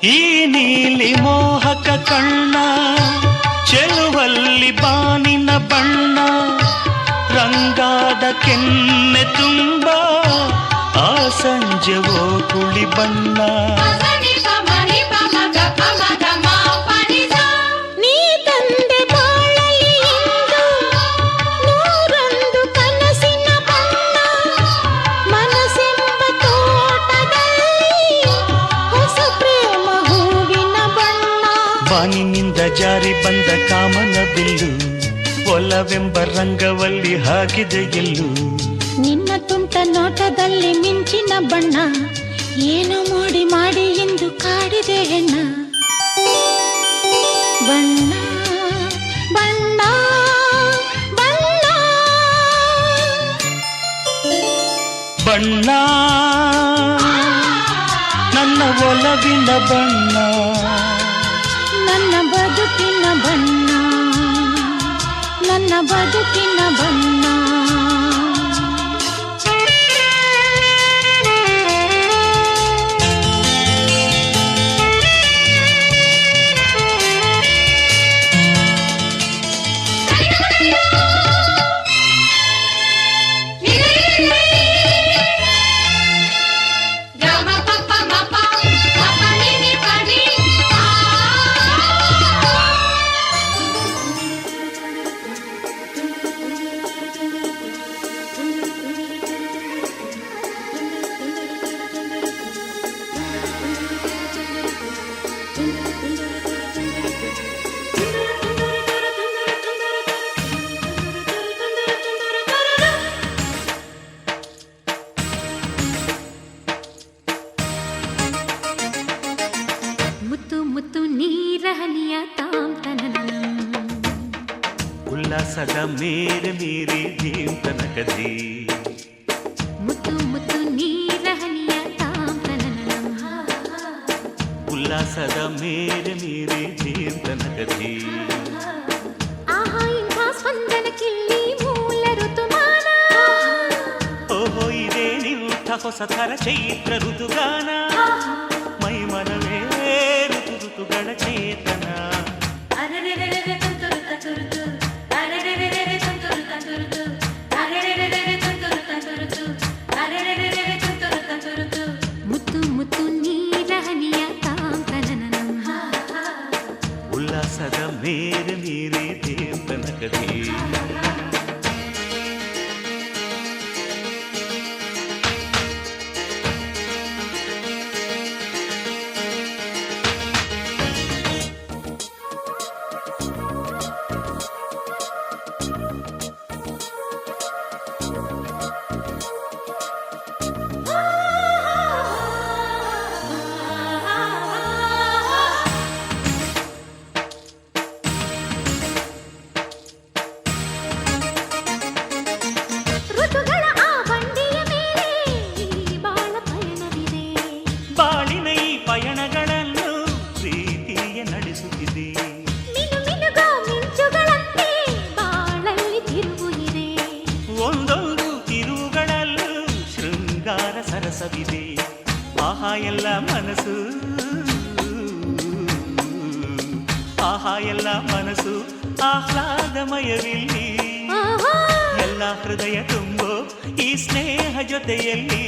ಈ ನೀಲಿ ಮೋಹಕ ಕಣ್ಣ ಚೆಲುವಲ್ಲಿ ಬಾನಿನ ಬಣ್ಣ ರಂಗಾದ ಕೆನ್ನೆ ತುಂಬ ಆ ಸಂಜೆವೋ ಕುಳಿ ಬಣ್ಣ ನೀ ತಂದೆ ಬಾಳಲಿ ಇಂದು ನೂರೊಂದು ಕನಸಿನ ಬಣ್ಣ ಮನಸ್ಸೆಂಬ ತೋಟದಲ್ಲಿ ಹೊಸ ಪ್ರೇಮ ಹೂವಿನ ಬಣ್ಣ ಬಾನಿನಿಂದ ಜಾರಿ ಬಂದ ಕಾಮನ ಬಿಲ್ಲು ಒಲವೆಂಬ ರಂಗವಲ್ಲಿ ಹಾಕಿದೆ ಎಲ್ಲೂ ನಿನ್ನ ತುಂಟ ನೋಟದಲ್ಲಿ ಮಿಂಚಿನ ಬಣ್ಣ ಏನು ಮಾಡಿ ಮಾಡಿ ಎಂದು ಕಾಡಿದೆ ಹೆಣ್ಣ ಬಣ್ಣ ಬಣ್ಣ ಬಣ್ಣ ಬಣ್ಣ ನನ್ನ ಒಲವಿನ ಬಣ್ಣ ನನ್ನ ಬದುಕಿನ ಬಣ್ಣ ನನ್ನ ಬದುಕಿನ ಬಣ್ಣ ಉಲ್ಲಾಸದ ಮೇರೆ ಮೀರಿ ಜೀವ ತನಕದಿ ಮುತ್ತು ಮುತ್ತು ನೀರ ಹನಿಯ ತಾಂತನನಂ ಉಲ್ಲಾಸದ ಮೇರೆ ಮೀರಿ ಜೀವ ತನಕದಿ ಆಹಾ ಇಂಥ ಸ್ಪಂದನ ಕಿಲ್ಲಿ ಮೂಲ ಋತುಮಾನ ಓಹೋ ಇದೇ ನಿಂಥ ಹೊಸ ಥರ ಚೈತ್ರ ಋತುಗಾನ ಮೈ ಮನವೇ ಋತು ಋತುಗಳ ಚೇತನ ಮುತ್ತು ಮುತ್ತು ನೀರ ಹನಿಯ ತಾಂತನನಂ ಉಲ್ಲಾಸದ ಮೇರೆ ಮೀರಿ ಜೀವ ತನಕದಿ ಋತುಗಳ ಆ ಬಂಡಿಯ ಮೇಲೆ ಬಾಳ ಪಯಣವಿದೆ ಬಾಳಿನ ಈ ಪಯಣಗಳನ್ನು ಪ್ರೀತಿಯ ನಡೆಸುತ್ತಿದೆ ಮಿನು ಮಿನುಗೋ ಮಿಂಚುಗಳಂತೆ ಬಾಳಲ್ಲಿ ತಿರುವು ಇದೆ ಒಂದೊಂದು ತಿರುವುಗಳಲ್ಲೂ ಶೃಂಗಾರ ಸರಸವಿದೆ ಆಹಾ ಎಲ್ಲ ಮನಸ್ಸು ಆಹಾ ಎಲ್ಲ ಮನಸ್ಸು ಆಹ್ಲಾದಮಯವಿಲ್ಲಿ ಆಹಾ ಎಲ್ಲ ಹೃದಯ ತುಂಬೋ ಈ ಸ್ನೇಹ ಜೊತೆಯಲ್ಲಿ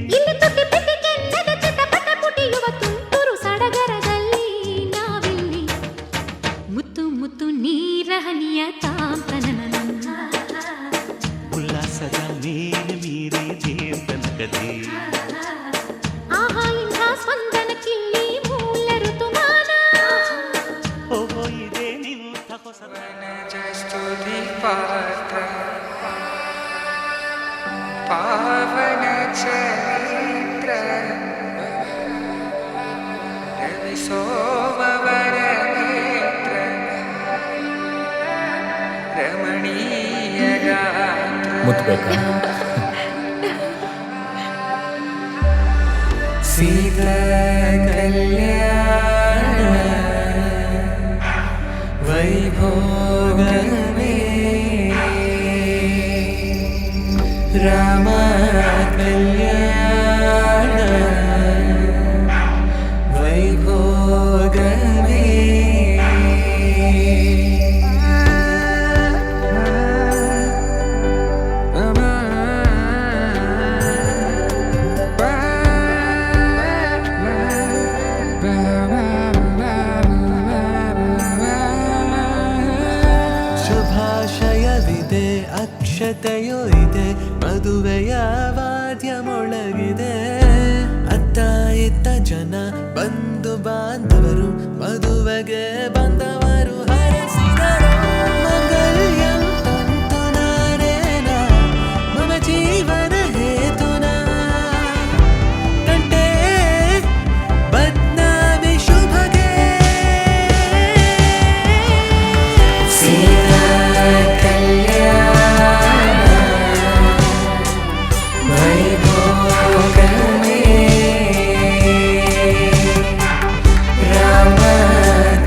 ಇಲ್ಲಿ ತುಟಿ ಪಿಟಿ ಕೆನ್ನದ ಚಿಟಪಟ ಪುಟಿಯುವ ತುಂತುರು ಸಡಗರದಲ್ಲಿ ನಾವಿಲ್ಲಿ ಮುತ್ತು ಮುತ್ತು ನೀರ ಹನಿಯ ತಾಂತನನಂ ಉಲ್ಲಾಸದ ಮೇಲೆ ಮೀರಿ ಜೀವ ತನಕದಿ ಆಹಾ ಇಂಥ ಸ್ಪಂದನ ಕಿಲ್ಲಿ ಮೂಲ ಋತುಮಾನ ಓಹೋ ಇದೇ ನಿಂಥ ಹೊಸ ಸ್ತುತಿ ಪಾತ್ರ ಪಾವನ ಚರಿತ್ರ ರವಿ ಸೋಮವರ ನೇತ್ರ ರಮಣೀಯ ಗಾತ್ರ ಮುತ್ಬೇಕಾ ಸೀತಾ ಕಲ್ಯಾಣ ವೈಭೋಗವೇ ರಾಮ ಕಲ್ಯಾಣ ವೈಭೋಗವೇ ಅಕ್ಷತೆಯೋ ಇದೆ ಮದುವೆಯ ವಾದ್ಯ ಮೊಳಗಿದೆ ಅತ್ತ ಇತ್ತ ಜನ ಬಂಧು ಬಾಂಧವರು ಮದುವೆಗೆ ಬಂದವರು ಹರಸಿದರು ಮಂಗಲ್ಯಂ ತಂತು ನಾನೇನ ಮಮ ಜೀವನ ಹೇತುನಾ ಕಂಠೆ ಬದ್ನಾಮಿ ಶುಭಗೆ ಸೀತಾ ಕಲ್ಯಾಣ ವೈಭೋಗಮೇ ರಾಮ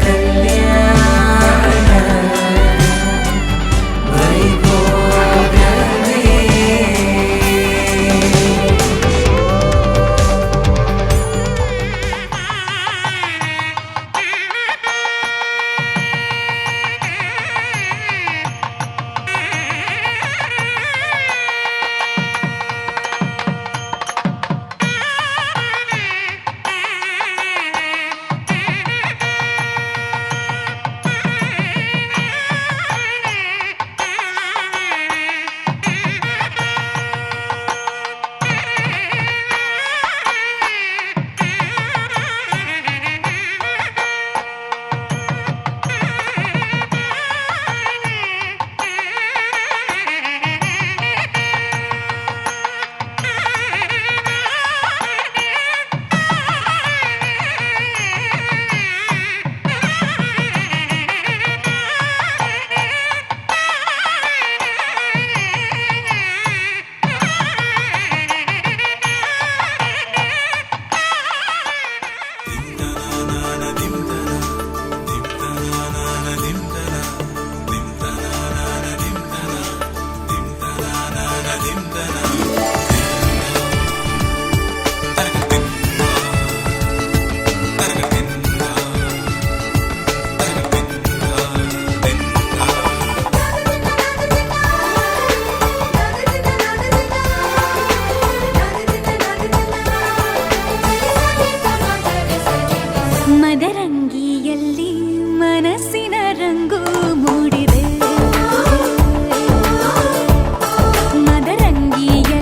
ಕಲ್ಯಾಣ ವೈಭೋಗಮೇ ಮದರಂಗಿಯಲ್ಲಿ ಮನಸ್ಸಿನ ರಂಗು ಮೂಡಿದೆ ಮದರಂಗಿಯ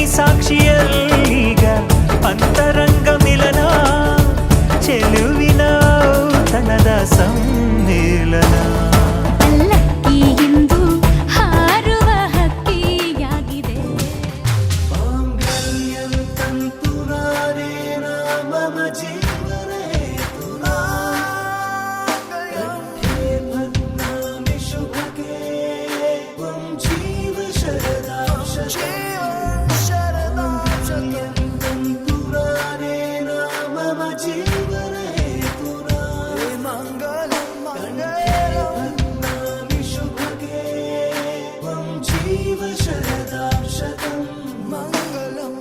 ಅಗ್ನಿ ಸಾಕ್ಷಿಯಲ್ಲೀಗ ಅಂತರಂಗ ಮಿಲನ ಚೆಲುವಿನ ತನದ ಸಮ್ಮೇಳನ ಲಕ್ಕಿ ಇಂದು ಹಾರುವ ಹಕ್ಕಿಯಾಗಿದೆ ಮಾಂಗಲ್ಯಂ ತಂತು ನಾನೇನ ಮಮ ಜೀವನೇ ತುನಾ ಕಂಠೆ ಬದ್ನಾಮಿ ಶುಭಗೆ ತ್ವಂ ಜೀವ ಶರದಾಂ ಶರದಾಂ ತಂತು ನಾನೇನ ಮಮ ಜೀವನೇ ತುನಾ ಮಂಗಲಂ ಬದ್ನಾಮಿ ಶುಭಗೆ ತ್ವಂ ಜೀವ ಶರದಾಂ ಶತಂ ಮಂಗಲಂ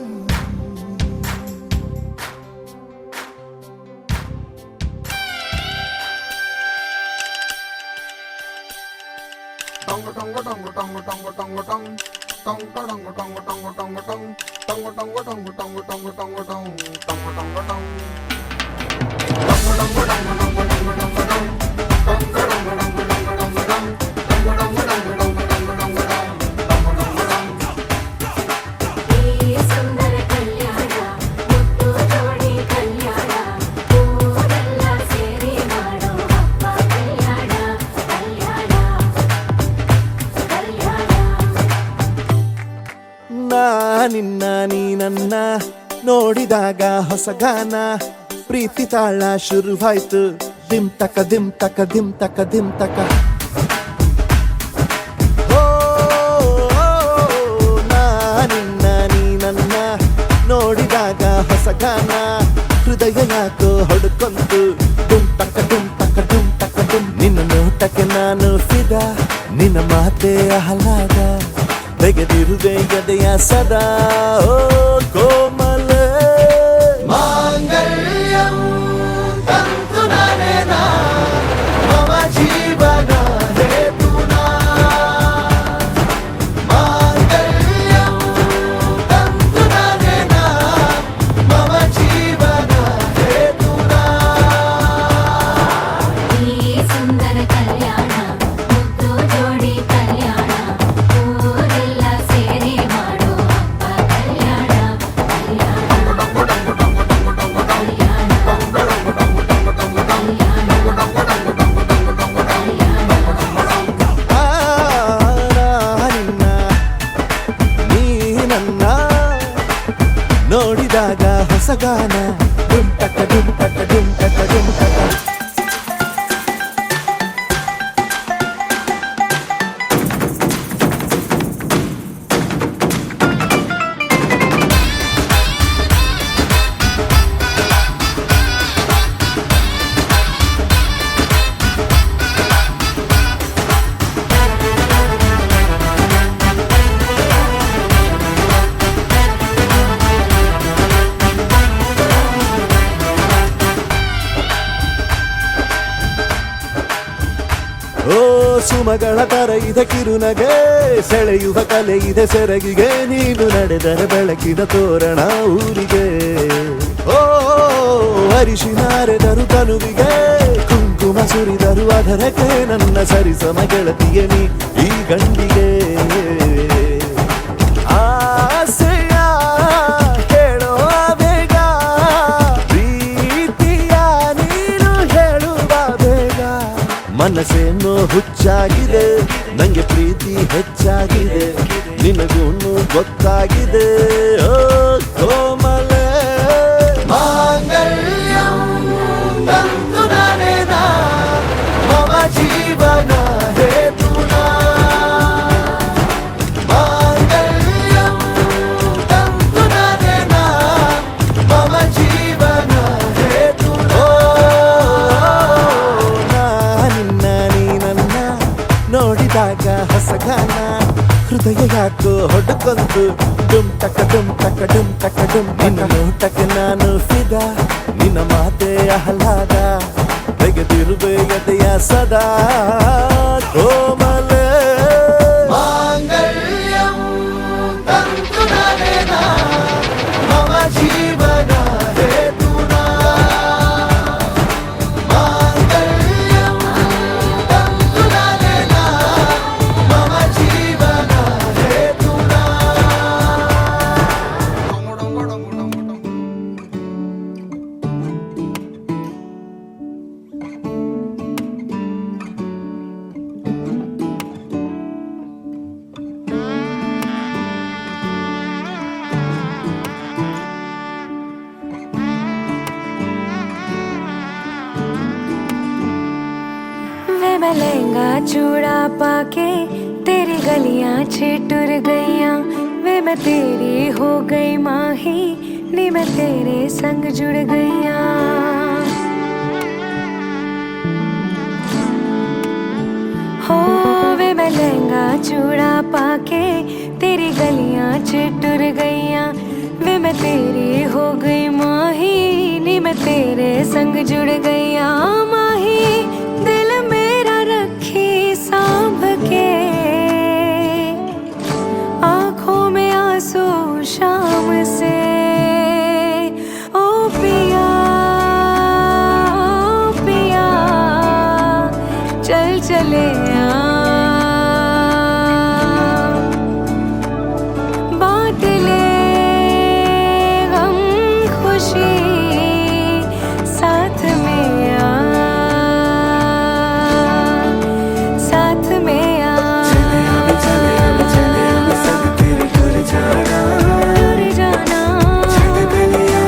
ಈ ಸುಂದರ ಕಲ್ಯಾಣ ಮುತ್ತು ಜೋಡಿ ಕಲ್ಯಾಣ ಊರೆಲ್ಲ ಸೇರಿ ಮಾಡೋ ಹಬ್ಬ ಕಲ್ಯಾಣ ಕಲ್ಯಾಣ ಕಲ್ಯಾಣ ನಿನ್ನ ನೀ ನನ್ನ ನೋಡಿದಾಗ ಹೊಸ ಗಾನ ಪ್ರೀತಿ ತಾಳ ಶುರುವಾಯ್ತು ದಿಮ್ ತಕ ದಿಮ್ ತಕ ದಿಮ್ ತಕ ದಿಮ್ ತಕ ಓ, ನಿನ್ನ ನೀ ನನ್ನ ನೋಡಿದಾಗ ಹೊಸ ಗಾನ ಹೃದಯ ಯಾಕೋ ಹೊಡ್ಕೊಂತು ಡುಮ್ ತಕ ಡುಮ್ ತಕ ಡುಮ್ ತಕ ಡುಮ್ ನಿನ್ನ ನೋಟಕ್ಕೆ ನಾನು ಫಿದ ನಿನ್ನ ಮಾತೆ ಆಹ್ಲಾದ ತೆಗೆದಿರುವೆ ಎದೆಯ ಸದಾ ಓ ಕೋಮಲ ಮಾಂಗಲ್ಯಂ ತಂತು ನಾನೇನ ಮಮ ಜೀವನ ಹೇತುನಾ ಮಾಂಗಲ್ಯಂ ತಂತು ನಾನೇನ ಮಮ ಜೀವನ ಹೇತುನಾ ಈ ಸುಂದರ ಕಲ್ಯಾಣ ಮುತ್ತು ಜೋಡಿ ಕಲ್ಯಾಣ ಊರೆಲ್ಲ ಸೇರಿ ಮಾಡೋ ಹಬ್ಬ ಕಲ್ಯಾಣ ಕಲ್ಯಾಣ ಆ, ನಿನ್ನ ನೀ ನನ್ನ ನೋಡಿದಾಗ ಹೊಸ ಗಾನ ಡುಮ್ ಟಕ ಡುಮ್ ಟಕ ಡುಮ್ ಟಕ ಡುಮ್ ಟಕ ಓ ಸುಮಗಳ ತರ ಇದೆ ಕಿರುನಗೆ ಸೆಳೆಯುವ ಕಲೆ ಇದೆ ಸೆರಗಿಗೆ ನೀನು ನಡೆದರೆ ಬೆಳಕಿನ ತೋರಣ ಊರಿಗೆ ಓ ಅರಿಶಿನಾರೆದರು ತನುವಿಗೆ ಕುಂಕುಮ ಸುರಿದರು ಅದರಕ್ಕೆ ನನ್ನ ಸರಿಸಮ ಗೆಳತಿಗೆ ನೀ ಈ ಗಂಡಿಗೆ ಆಸೆಯ ಹೇಳೋ ಬೇಗ ಪ್ರೀತಿಯ ನೀನು ಹೇಳುವ ಬೇಗ ಮನಸ್ಸೇನೋ ಹುಚ್ಚಾಗಿದೆ ನಂಗೆ ಪ್ರೀತಿ ಹೆಚ್ಚಾಗಿದೆ ನಿನಗೂನು ಗೊತ್ತಾಗಿದೆ ಓ ಕೋಮಲ ಮಾಂಗಲ್ಯಂ ತಂತು ನಾನೇನ ಮಮ ಜೀವನ ಹೇತುನಾ ಮಾಂಗಲ್ಯಂ ತಂತು ನಾನೇನ ಮಮ ಜೀವನ ಹೇತುನಾ ನಿನ್ನ ನೀ ನನ್ನ ನೋಡಿದಾಗ ಹೊಸ ಗಾನ ಹೃದಯ ಯಾಕೋ ಹೊಡ್ಕೊಂತು ಡುಮ್ ಟಕ ಡುಮ್ ಟಕ ಡುಮ್ ಟಕ ಡುಮ್ ನಿನ್ನ ನೋಟಕ್ಕೆ ನಾನು ಫಿದ ನಿನ್ನ ಮಾತೆ ಆಹ್ಲಾದ ತೆಗೆದಿರುವೆ ಎದೆಯ ಸದಾ ಕೋಮಲ ಮಾಂಗಲ್ಯಂ ತಂತು ನಾನೇನ ಮಮ ಜೀವನ ಹೇತುನಾ ಮಾಂಗಲ್ಯಂ ತಂತು ನಾನೇನ ಮಮ ಜೀವನ ಹೇತುನಾ चूड़ा पाके तेरी गलियां छिटुर गईयां वे मैं तेरी हो गई माही नी मैं तेरे संग जुड़ गईयां हो वे मैं लहंगा चूड़ा पाके तेरी गलियां छिटुर गईयां वे मैं तेरी हो गई माही नी मैं तेरे संग जुड़ गईयां माही दिल मेरा रखी सांभ के आंखों में आंसू शाम से ओ पिया पिया चल चले बांट ले गम खुशी साथ में साथ में टूर जाना संग जाना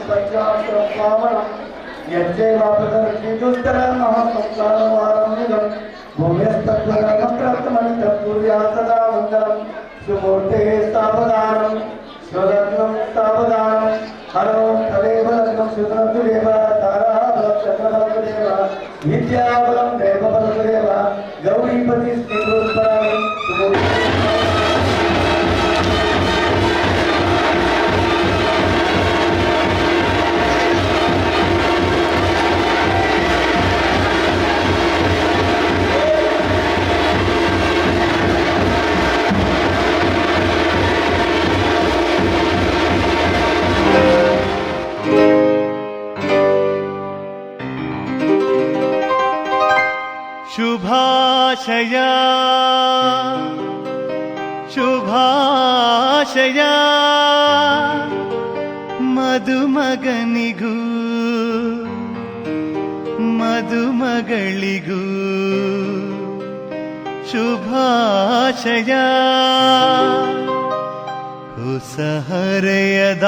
पंचाक्षरं पावनं यच्चैवापदर्शिदुस्तरमहंसंसारवारम्यगं भूम्यस्तत्त्वमन्त्रत्वमनितं कुर्या सदा मङ्गलं सुमूर्तेः सावधानं स्वलग्नं सावधानं हरो तदेव लग्नं सुतनतुरेव ताराबलचक्रबलतुरेव विद्याबलं देवबलतुरेव गौरीपतिस्थितुर्परां ಶುಭಾಶಯ ಶುಭಾಶಯ ಮದುಮಗನಿಗೂ ಮದುಮಗಳಿಗೂ ಶುಭಾಶಯ ಹೊಸ ಹರೆಯದ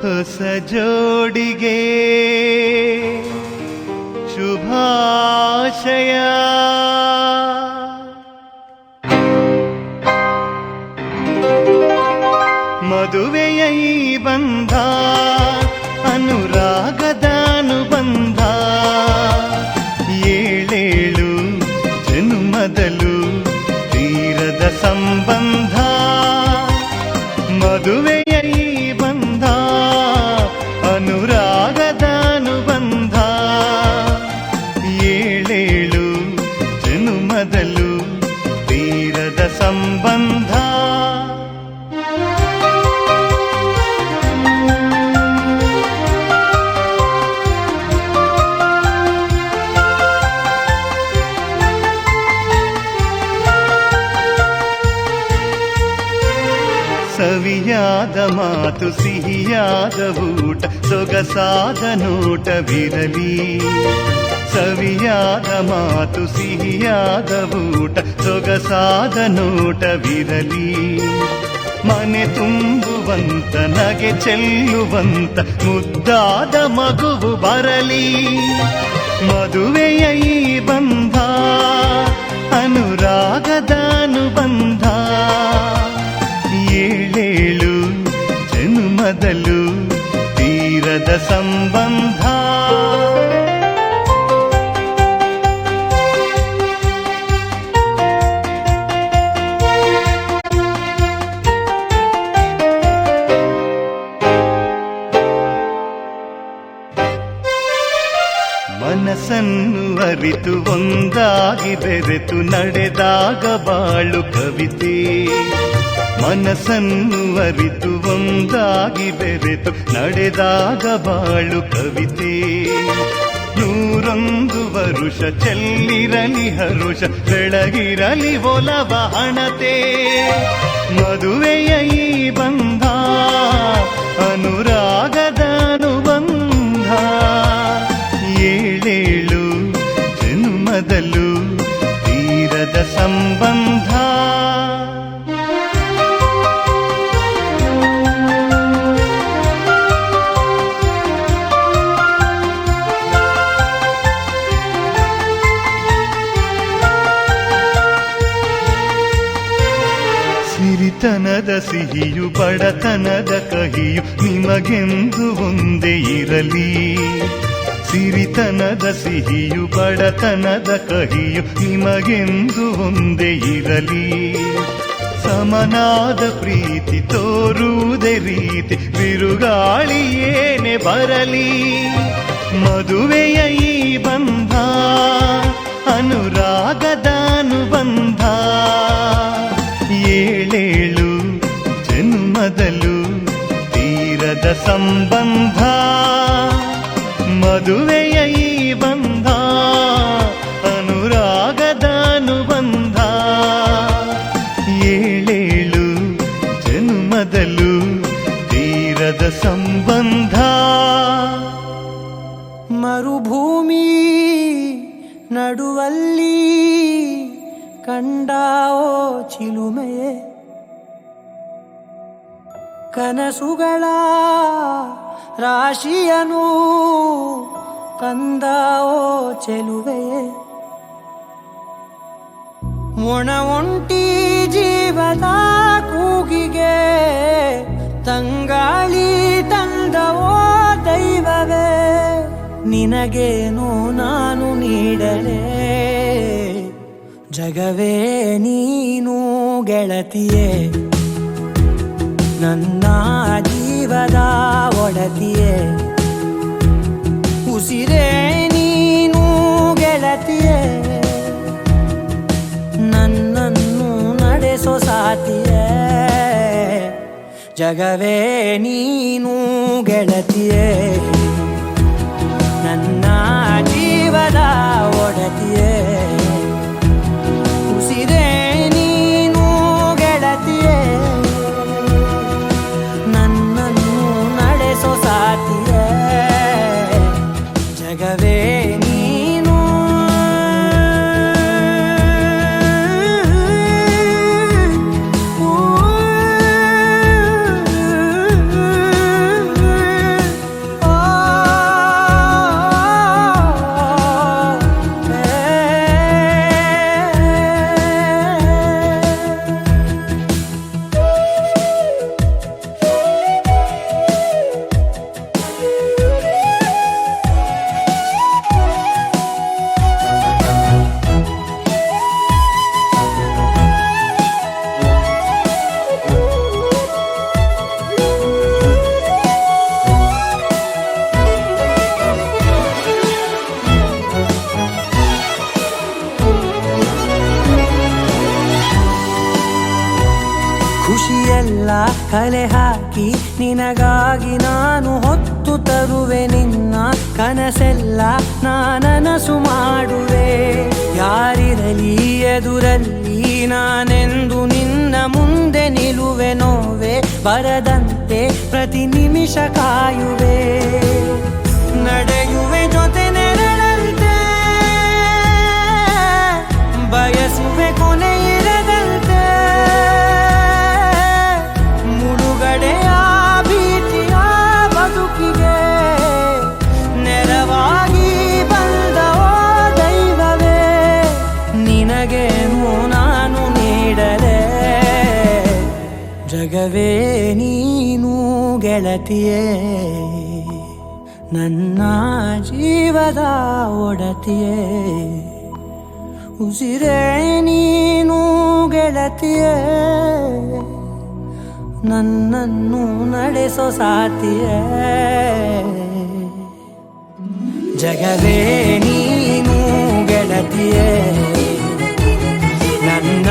ಹೊಸ ಜೋಡಿಗೆ ಶುಭಾಶಯ ಮದುವೆಯ ಈ ಬಂಧ ಅನುರಾಗದ ಅನುಬಂಧ ಏಳೇಳು ಜನುಮದಲು ತೀರದ ಸಂಬಂಧ ಮದುವೆಯ ಈ ಬಂಧ ಅನುರಾಗದ ಅನುಬಂಧ ಏಳೇಳು ಜನುಮದಲು ತೀರದ ಸಂಬಂಧ ಸವಿಯಾದ ಮಾತು ಸಿಹಿಯಾದ ಊಟ ಸೊಗಸಾದ ನೋಟವಿರಲಿ ಸವಿಯಾದ ಮಾತು ಸಿಹಿಯಾದ ಊಟ ಸೊಗಸಾದ ನೋಟವಿರಲಿ ಮನೆ ತುಂಬುವಂತ ನಗೆ ಚೆಲ್ಲುವಂತ ಮುದ್ದಾದ ಮಗುವು ಬರಲಿ ಮದುವೆಯ ಈ ಬಂಧ ಅನುರಾಗದ ಅನುಬಂಧ ಏಳೇಳು ಜನುಮದಲು ತೀರದ ಸಂಬಂಧ ಮನಸ್ಸನ್ನು ಅರಿತು ಒಂದಾಗಿ ಬೆರೆತು ನಡೆದಾಗ ಬಾಳು ಕವಿತೆ ಮನಸ್ಸನ್ನು ಅರಿತು ಒಂದಾಗಿ ಬೆರೆತು ನಡೆದಾಗ ಬಾಳು ಕವಿತೆ ನೂರೊಂದು ವರುಷ ಚೆಲ್ಲಿರಲಿ ಹರುಷ ಬೆಳಗಿರಲಿ ಒಲವ ಹಣತೆ ಮದುವೆಯ ಈ ಬಂಧ ಅನುರಾಗದ ಅನುಬಂಧ ಏಳೇಳು ಜನುಮದಲು ತೀರದ ಸಂಬಂಧ ಸಿರಿತನದ ಸಿಹಿಯು ಬಡತನದ ಕಹಿಯು ನಿಮಗೆಂದು ಒಂದೇ ಇರಲಿ ಸಿರಿತನದ ಸಿಹಿಯು ಬಡತನದ ಕಹಿಯು ನಿಮಗೆಂದು ಒಂದೇ ಇರಲಿ ಸಮನಾದ ಪ್ರೀತಿ ತೋರುವುದೇ ರೀತಿ ಬಿರುಗಾಳಿ ಏನೇ ಬರಲಿ ಮದುವೆಯ ಈ ಬಂಧ ಅನುರಾಗದ ಅನುಬಂಧ ಏಳೇಳು ಜನ್ಮದಲು ತೀರದ ಸಂಬಂಧ ಮದುವೆಯ ಈ ಬಂಧ ಅನುರಾಗದ ಅನುಬಂಧ ಏಳೇಳು ಜನ್ಮದಲು ತೀರದ ಸಂಬಂಧ ಮರುಭೂಮಿ ನಡುವಲ್ಲಿ ಕಂಡಾವೋ ಚಿಲುಮೆಯೇ ಕನಸುಗಳ ರಾಶಿಯನು ತಂದ ಓ ಚೆಲುವೆಯೇ ಒಣ ಒಂಟಿ ಜೀವದ ಕೂಗಿಗೆ ತಂಗಾಳಿ ತಂದವೋ ದೈವವೇ ನಿನಗೇನು ನಾನು ನೀಡಲೇ ಜಗವೇ ನೀನು ಗೆಳತಿಯೇ ನನ್ನ ಜೀವದ ಒಡತಿಯೇ ಉಸಿರೇ ನೀನು ಗೆಳತಿಯೇ ನನ್ನನ್ನು ನಡೆಸೋ ಸಾತಿಯೇ ಜಗವೇ ನೀನು ಗೆಳತಿಯೇ ನನ್ನ ಜೀವದ ಒಡತಿಯೇ ಉಸಿರೇ ನೀನು ಗೆಳತಿಯೇ ನನ್ನನ್ನು ನಡೆಸೋ ಸಾತಿಯೇ ಜಗವೇ ನೀನು ಖುಷಿಯೆಲ್ಲ ಕಲೆ ಹಾಕಿ ನಿನಗಾಗಿ ನಾನು ಹೊತ್ತು ತರುವೆ ನಿನ್ನ ಕನಸೆಲ್ಲ ನಾನನಸು ಮಾಡುವೆ ಯಾರಿರಲಿ ಎದುರಲ್ಲಿ ನಾನೆಂದು ನಿನ್ನ ಮುಂದೆ ನಿಲ್ಲುವೆ ನೋವೆ ಬರದಂತೆ ಪ್ರತಿ ನಿಮಿಷ ಕಾಯುವೆ ನಡೆಯುವೆ ಜೊತೆ ನೆರಳಂತೆ ಬಯಸುವೆ ಕೊನೆ ಇರದಂತೆ ಮುಳುಗಡೆಯ ಭೀತಿಯ ಬದುಕಿಗೆ ನೆರವಾಗಿ ಬಂದವೋ ದೈವವೇ ನಿನಗೇನು ನಾನು ನೀಡಲೇ ಜಗವೇ ನೀನು ಗೆಳತಿಯೇ ನನ್ನ ಜೀವದ ಒಡತಿಯೇ ಉಸಿರೇ ನೀನು ಗೆಳತಿಯೇ ನನ್ನನ್ನು ನಡೆಸೋ ಸಾತಿಯೇ ಜಗವೇ ನೀನು ಗೆಳತಿಯೇ ನನ್ನ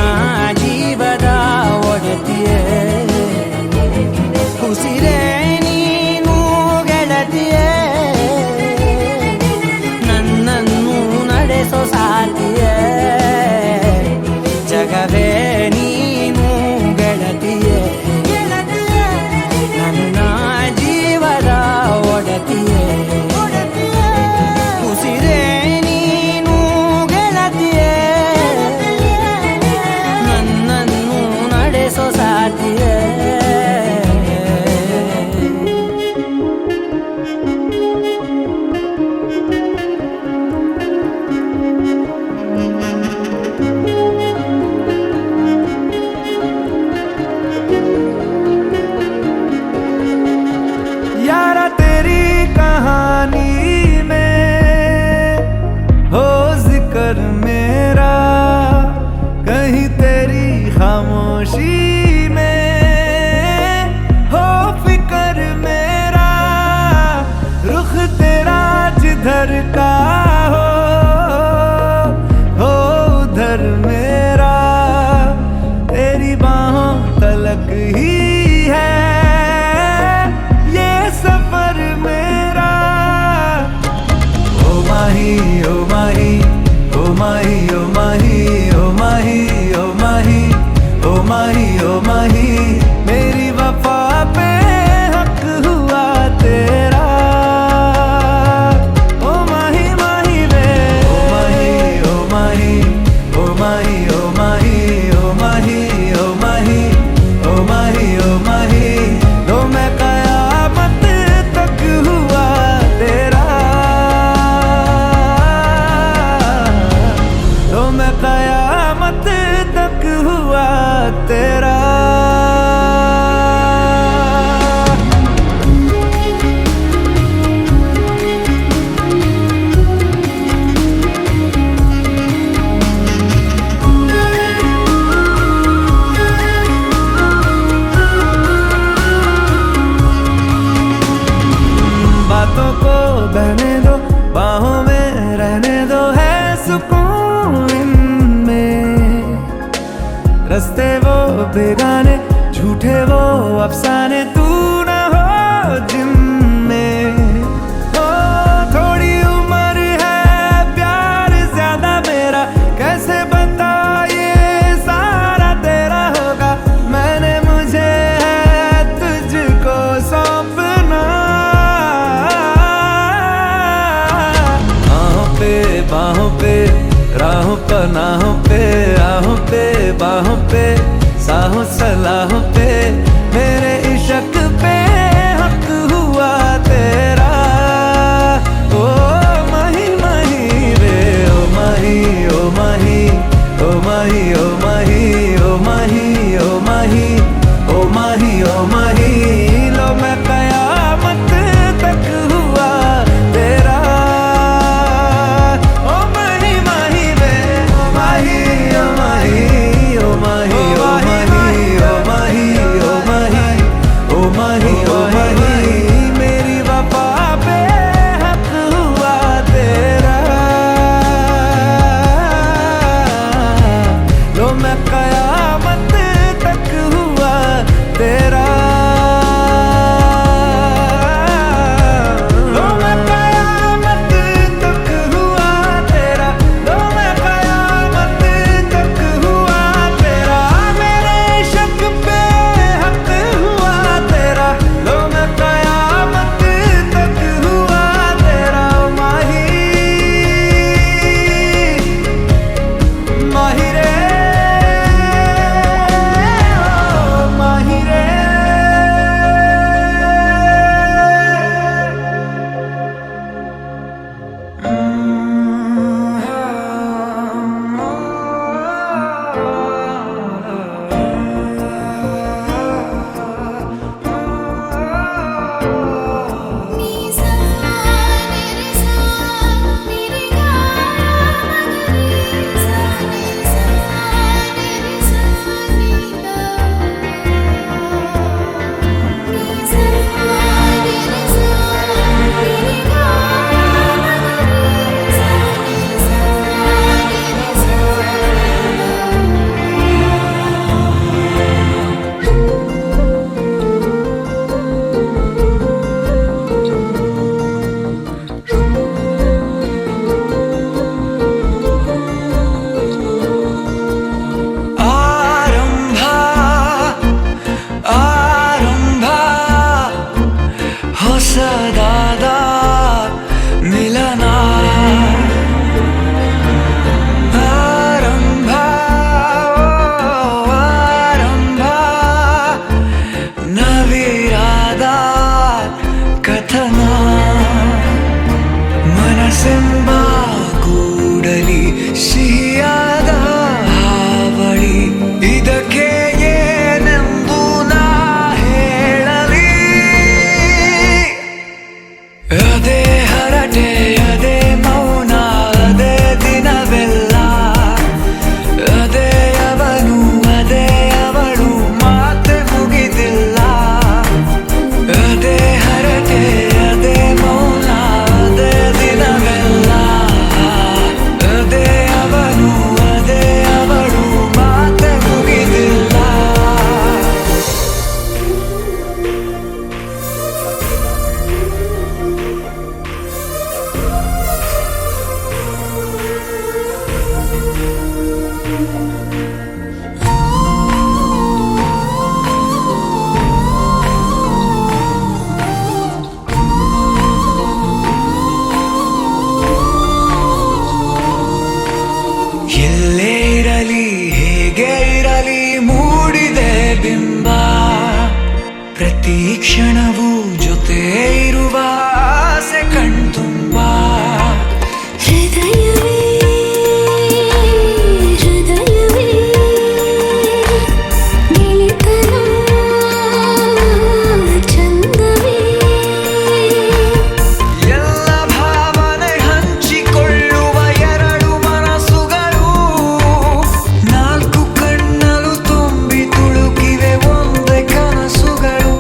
ಜೀವದ ಒಡತಿಯೇ ಉಸಿರೇ ನೀನು ಗೆಳತಿಯೇ ನನ್ನನ್ನು ನಡೆಸೋ ಸಾತಿಯೇ ಜಗವೇ ನೀನು ಗೆಳತಿಯೇ ನನ್ನ ಜೀವದ ಒಡತಿಯೇ ಉಸಿರೇ ನೀನು ಗೆಳತಿಯೇ ನನ್ನನ್ನು ನಡೆಸೋ ಸಾತಿಯೇ यारा तेरी कहानी में हो जिक्र मेरा कहीं तेरी खामोशी में हो फिक्र मेरा रुख तेरा जिधर का हो उधर मेरा तेरी बाहों तलक ही है ये सफर मेरा ओ माही ओ माही ओ माही ओ माही ओ माही ओ माही ओ माही ओ माही मेरी वफा पे हक हुआ तेरा ओ माही माही वे ओ माही ओ माही ओ माही ओ माही ओ माही ओ माही ओ माही ओ माही ओ रातों को बहने दो, बाहों में रहने दो, है सुकून इनमें। रस्ते वो बेगाने, झूठे वो अफसाने, तू न हो जिनमें। ओ थोड़ी उम्र है, प्यार ज्यादा मेरा, कैसे बता ये सारा तेरा होगा। मैंने मुझे है तुझको सौंपना। बाहों पे बाहों पे, राहों पनाहों पे, राहों पे बाहों पे, साहों सलाहों पे, मेरे इश्क पे हक हुआ तेरा। ओ माही माही रे, ओ माही ओ माही, ओ माही ओ माही, ओ माही ओ माही, ओ माही ओ माही, लो मैं कयामत तक हुआ तेरा। ओ माही माही रे, ओ माही ओ माही, ओ माही ओ माही, ओ माही ओ माही, ओ माही ओ माही, मेरी वफा पे हक हुआ तेरा। लो मैं कयामत तक हुआ तेरा। लो मैं कयामत तक हुआ तेरा। लो मैं कयामत तक हुआ तेरा। मेरे इश्क पे हक हुआ तेरा। लो मैं कयामत तक हुआ तेरा। माही माही रे, ओ माही रे। नीसा मेरे सा मेरे गा नीसा नीसा मेरे सा नीदा। नीसा मेरे सा मेरे गा नीसा नीसा मेरे सा। ಆರಂಭ ಆರಂಭ ಹೊಸದಾದ ಮಿಲನ. ಆರಂಭ ಆರಂಭ ನವಿರಾದ ಕಥನ. ಮನಸ್ಸೆಂಬ ಕೂಡಲಿ ಸಿಹಿಯಾದ ಹಾವಳಿ. ಇದಕ್ಕೆ ಏನೆಂದು ನಾ ಹೇಳಲಿ. ಅದೇ ಹರಟೆ ಅದೇ ಮೌನ ಅದೇ ದಿನವೆಲ್ಲ. ಅದೇ ಅವನು ಅದೇ ಅವಳು ಮಾತೆ ಮುಗಿದಿಲ್ಲ. ಅದೇ ಹರಟೆ ಅದೇ ಮೌನ ಅದೇ ದಿನವೆಲ್ಲ. ಅದೇ ಅವನು ಅದೇ ಅವಳು ಮಾತೆ ಮುಗಿದಿಲ್ಲ. ಎಲ್ಲೇ ಇರಲಿ ಹೇಗೆ ಇರಲಿ ಮೂಡಿದೆ ಬಿಂಬ. ಪ್ರತಿ ಕ್ಷಣವೂ ಜೊತೆ ಇರುವ ಆಸೆ ಕಣ್ತುಂಬ. ಹೃದಯವೇ ಹೃದಯವೇ ಗೆಳೆತನ ಚಂದವೇ. ಎಲ್ಲ ಭಾವನೆ ಹಂಚಿಕೊಳ್ಳುವ ಎರಡು ಮನಸ್ಸುಗಳು. ನಾಲ್ಕು ಕಣ್ಣಲು ತುಂಬಿ ತುಳುಕಿವೆ ಒಂದೇ ಕನಸುಗಳು.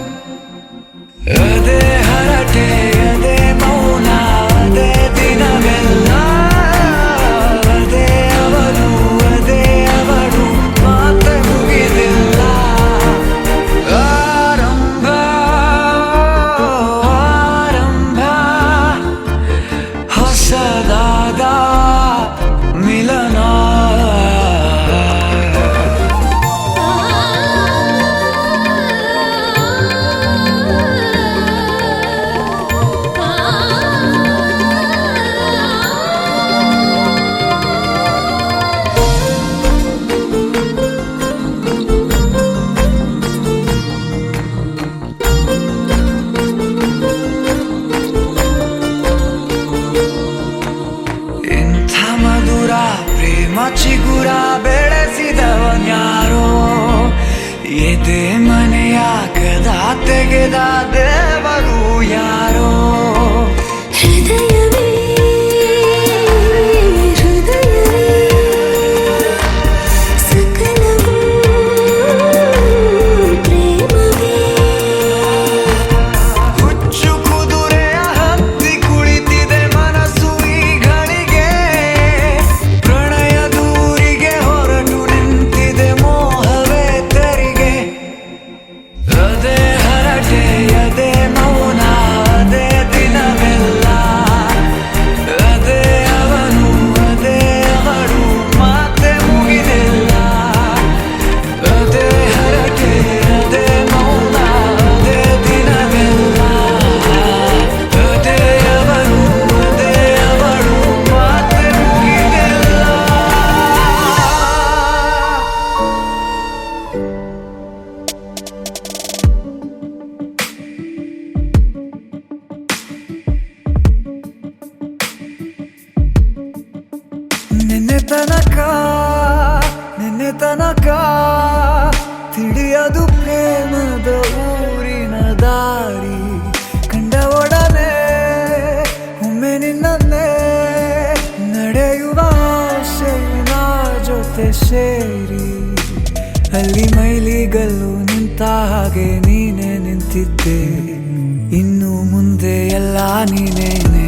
ಇದೇ ಮನೆಯ ಕದ ತೆಗೆದ ದೇವರು ಯಾರೋ ಹೃದಯವೇ ಹೃದಯವೇ ಸಕಲವೂ ಪ್ರೇಮವೇ ಹುಚ್ಚು ಕುದುರೆಯ ಹತ್ತಿ ಕುಳಿತಿದೆ ಮನಸ್ಸು ಈ ಗಳಿಗೆ ಪ್ರಣಯ ದೂರಿಗೆ ಹೊರಟು ನಿಂತಿದೆ ಮೋಹವೇ ತೆರಿಗೆ ಅದೇ ಹರಟೆ ಅದೇ ಮೌನ ಅದೇ ದಿನವೆಲ್ಲ ಅದೇ ಅವನು ಅದೇ ಅವಳು ಮಾತೆ ಮುಗಿದಿಲ್ಲ ಅದೇ ಹರಟೆ ಅದೇ ಮೌನ ಅದೇ ದಿನವೆಲ್ಲ ಅದೇ ಅವನು ಅದೇ ಅವಳು ಮಾತೆ ಮುಗಿದಿಲ್ಲ. ನಿನ್ನೆ ತನಕ ತಿಳಿಯದು ಪ್ರೇಮದ ಊರಿನ ದಾರಿ ಕಂಡ ಒಡನೆ ಒಮ್ಮೆ ನಿನ್ನೇ ನಡೆಯುವ ಆಸೆಯ ಜೊತೆ ಸೇರಿ ಅಲ್ಲಿ ಮೈಲಿಗಲ್ಲು ನಿಂತ ಹಾಗೆ ನೀನೆ ನಿಂತಿದ್ದೆ ಇನ್ನು ಮುಂದೆ ಎಲ್ಲ ನೀನೇನೆ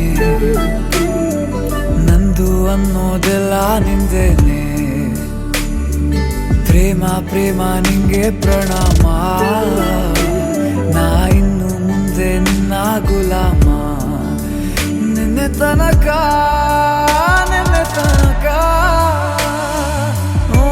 ನಂದು ಅನ್ನೋದೆಲ್ಲ ನಿಂದೇನೆ ಪ್ರೇಮ ಪ್ರೇಮ ನಿಂಗೆ ಪ್ರಣಾಮ ನಾ ಇನ್ನು ಮುಂದೆ ನಿನ್ನ ಗುಲಾಮ ನಿನ್ನೆ ತನಕ ಓ,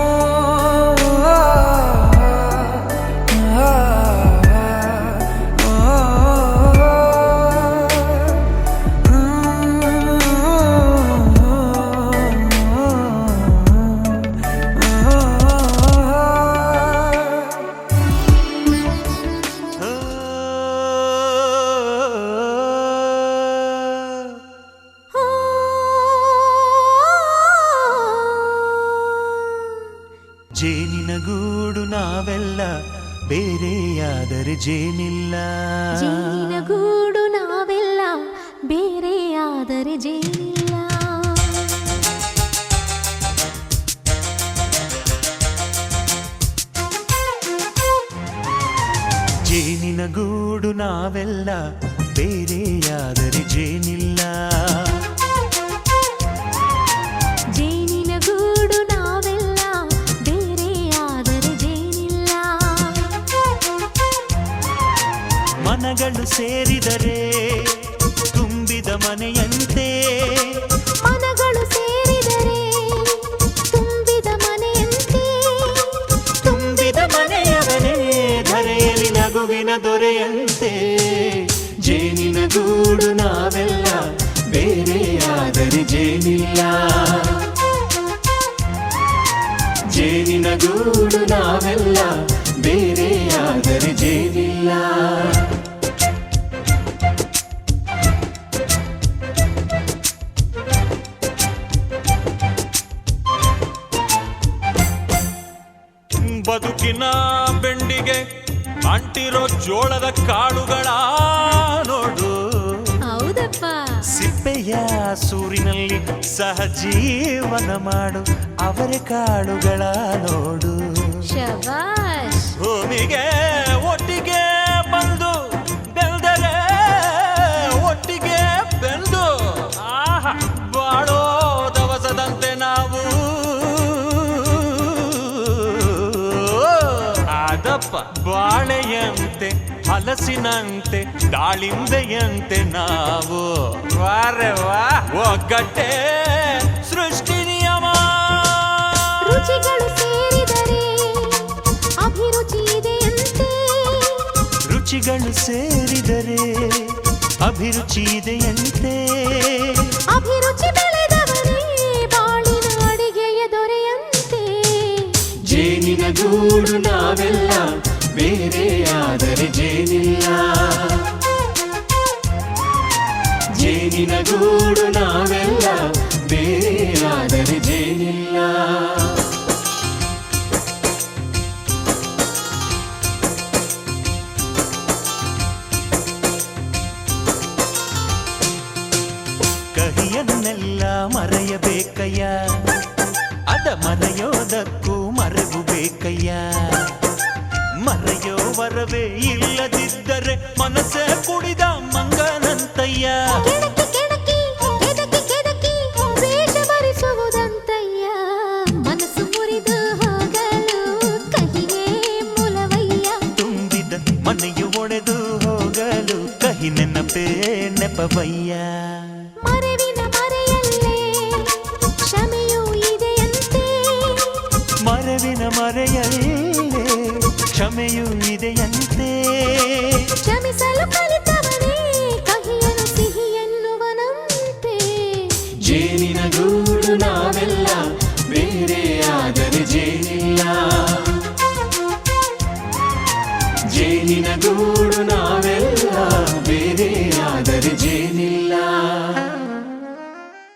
ಜೇನಿನ ಗೂಡು ನಾವೆಲ್ಲ ಬೇರೆಯಾದರೆ ಜೇನಿಲ್ಲ ಜೇನಿನ ಗೂಡು ನಾವೆಲ್ಲ ಬೇರೆಯಾದರೆ ಜೇನಿಲ್ಲ ಜೇನಿನ ಗೂಡು ನಾವೆಲ್ಲ ಬೇರೆಯಾದರೆ ಜೇನಿಲ್ಲ ಜೇನಿನ ಗೂಡು ನಾವೆಲ್ಲ ಬೇರೆಯಾದರೆ ಜೇನಿಲ್ಲ ಮನಗಳು ಸೇರಿದರೆ ತುಂಬಿದ ಮನೆಯಂತೆ ಮನಗಳು ಸೇರಿದರೆ ತುಂಬಿದ ಮನೆಯಂತೆ ತುಂಬಿದ ಮನೆಯವನೇ ಧರೆಯಲ್ಲಿ ನಗುವಿನ ದೊರೆಯಂತೆ ಜೇನಿನ ಗೂಡು ನಾವೆಲ್ಲ ಬೇರೆಯಾದರೆ ಜೇನಿಲ್ಲ ಜೇನಿನ ಗೂಡು ನಾವೆಲ್ಲ ಬೇರೆಯಾದರೆ ಜೇನಿಲ್ಲ ಬದುಕಿನ ಬೆಂಡಿಗೆ ಅಂಟಿರೋ ಜೋಳದ ಕಾಳುಗಳ ನೋಡು ಹೌದಪ್ಪ ಸಿಪ್ಪೆಯ ಸೂರಿನಲ್ಲಿ ಸಹಜೀವನ ಮಾಡು ಅವರೆ ಕಾಳುಗಳ ನೋಡು ಶಬಾಷ್ ಭೂಮಿಗೆ ಒಟ್ಟಿಗೆ ಬಂದು ಬೆಳೆದರೆ ಒಟ್ಟಿಗೆ ಬೆಂದು ಆಹಾ ಬಾಳೋ ದವಸದಂತೆ ನಾವು ಆದಪ್ಪ ಬಾಳೆಯಂತೆ ಹಲಸಿನಂತೆ ದಾಳಿಂಬೆಯಂತೆ ನಾವು ವಾರೆ ವಾ ಒಗ್ಗಟ್ಟೆ ಸೃಷ್ಟಿ ನಿಯಮ ರುಚಿಗಳು ಸೇರಿದರೆ ಅಭಿರುಚಿ ಇದೆಯಂತೆ ರುಚಿಗಳು ಸೇರಿದರೆ ಅಭಿರುಚಿ ಇದೆಯಂತೆ ಅಭಿರುಚಿ ಬೆಳೆದವನೇ ಬಾಳಿನ ಅಡಿಗೆಯ ದೊರೆಯಂತೆ ಜೇನಿನ ಗೂಡು ನಾವೆಲ್ಲ ಬೇರೆಯಾದರೆ ಜೇನಿಲ್ಲ ಜೇನಿನ ಗೂಡು ನಾವೆಲ್ಲ ಬೇರೆಯಾದರೆ ಜೇನಿಲ್ಲ ಮರೆಯೋದಕ್ಕೂ ಮರೆವು ಬೇಕಯ್ಯ ಮರೆಯೋ ವರವೇ ಇಲ್ಲದಿದ್ದರೆ ಮನಸ್ಸೇ ಕುಡಿದ ಮಂಗನಂತಯ್ಯ ಕೆಣಕಿ ಕೆಣಕಿ ಕೆದಕಿ ಕೆದಕಿ ವೇಷ ಭರಿಸುವುದಂತಯ್ಯ ಮನಸ್ಸು ಮುರಿದು ಹೋಗಲು ಕಹಿಯೇ ಮೂಲವಯ್ಯ ತುಂಬಿದ ಮನೆಯು ಒಡೆದು ಹೋಗಲು ಕಹಿ ನೆನಪೇ ನೆಪವಯ್ಯ ಮರೆವಿನ ಮರೆಯಲ್ಲೇ ಕ್ಷಮೆಯೂ ಇದೆಯಂತೆ ಮರೆವಿನ ಮರೆಯಲ್ಲಿ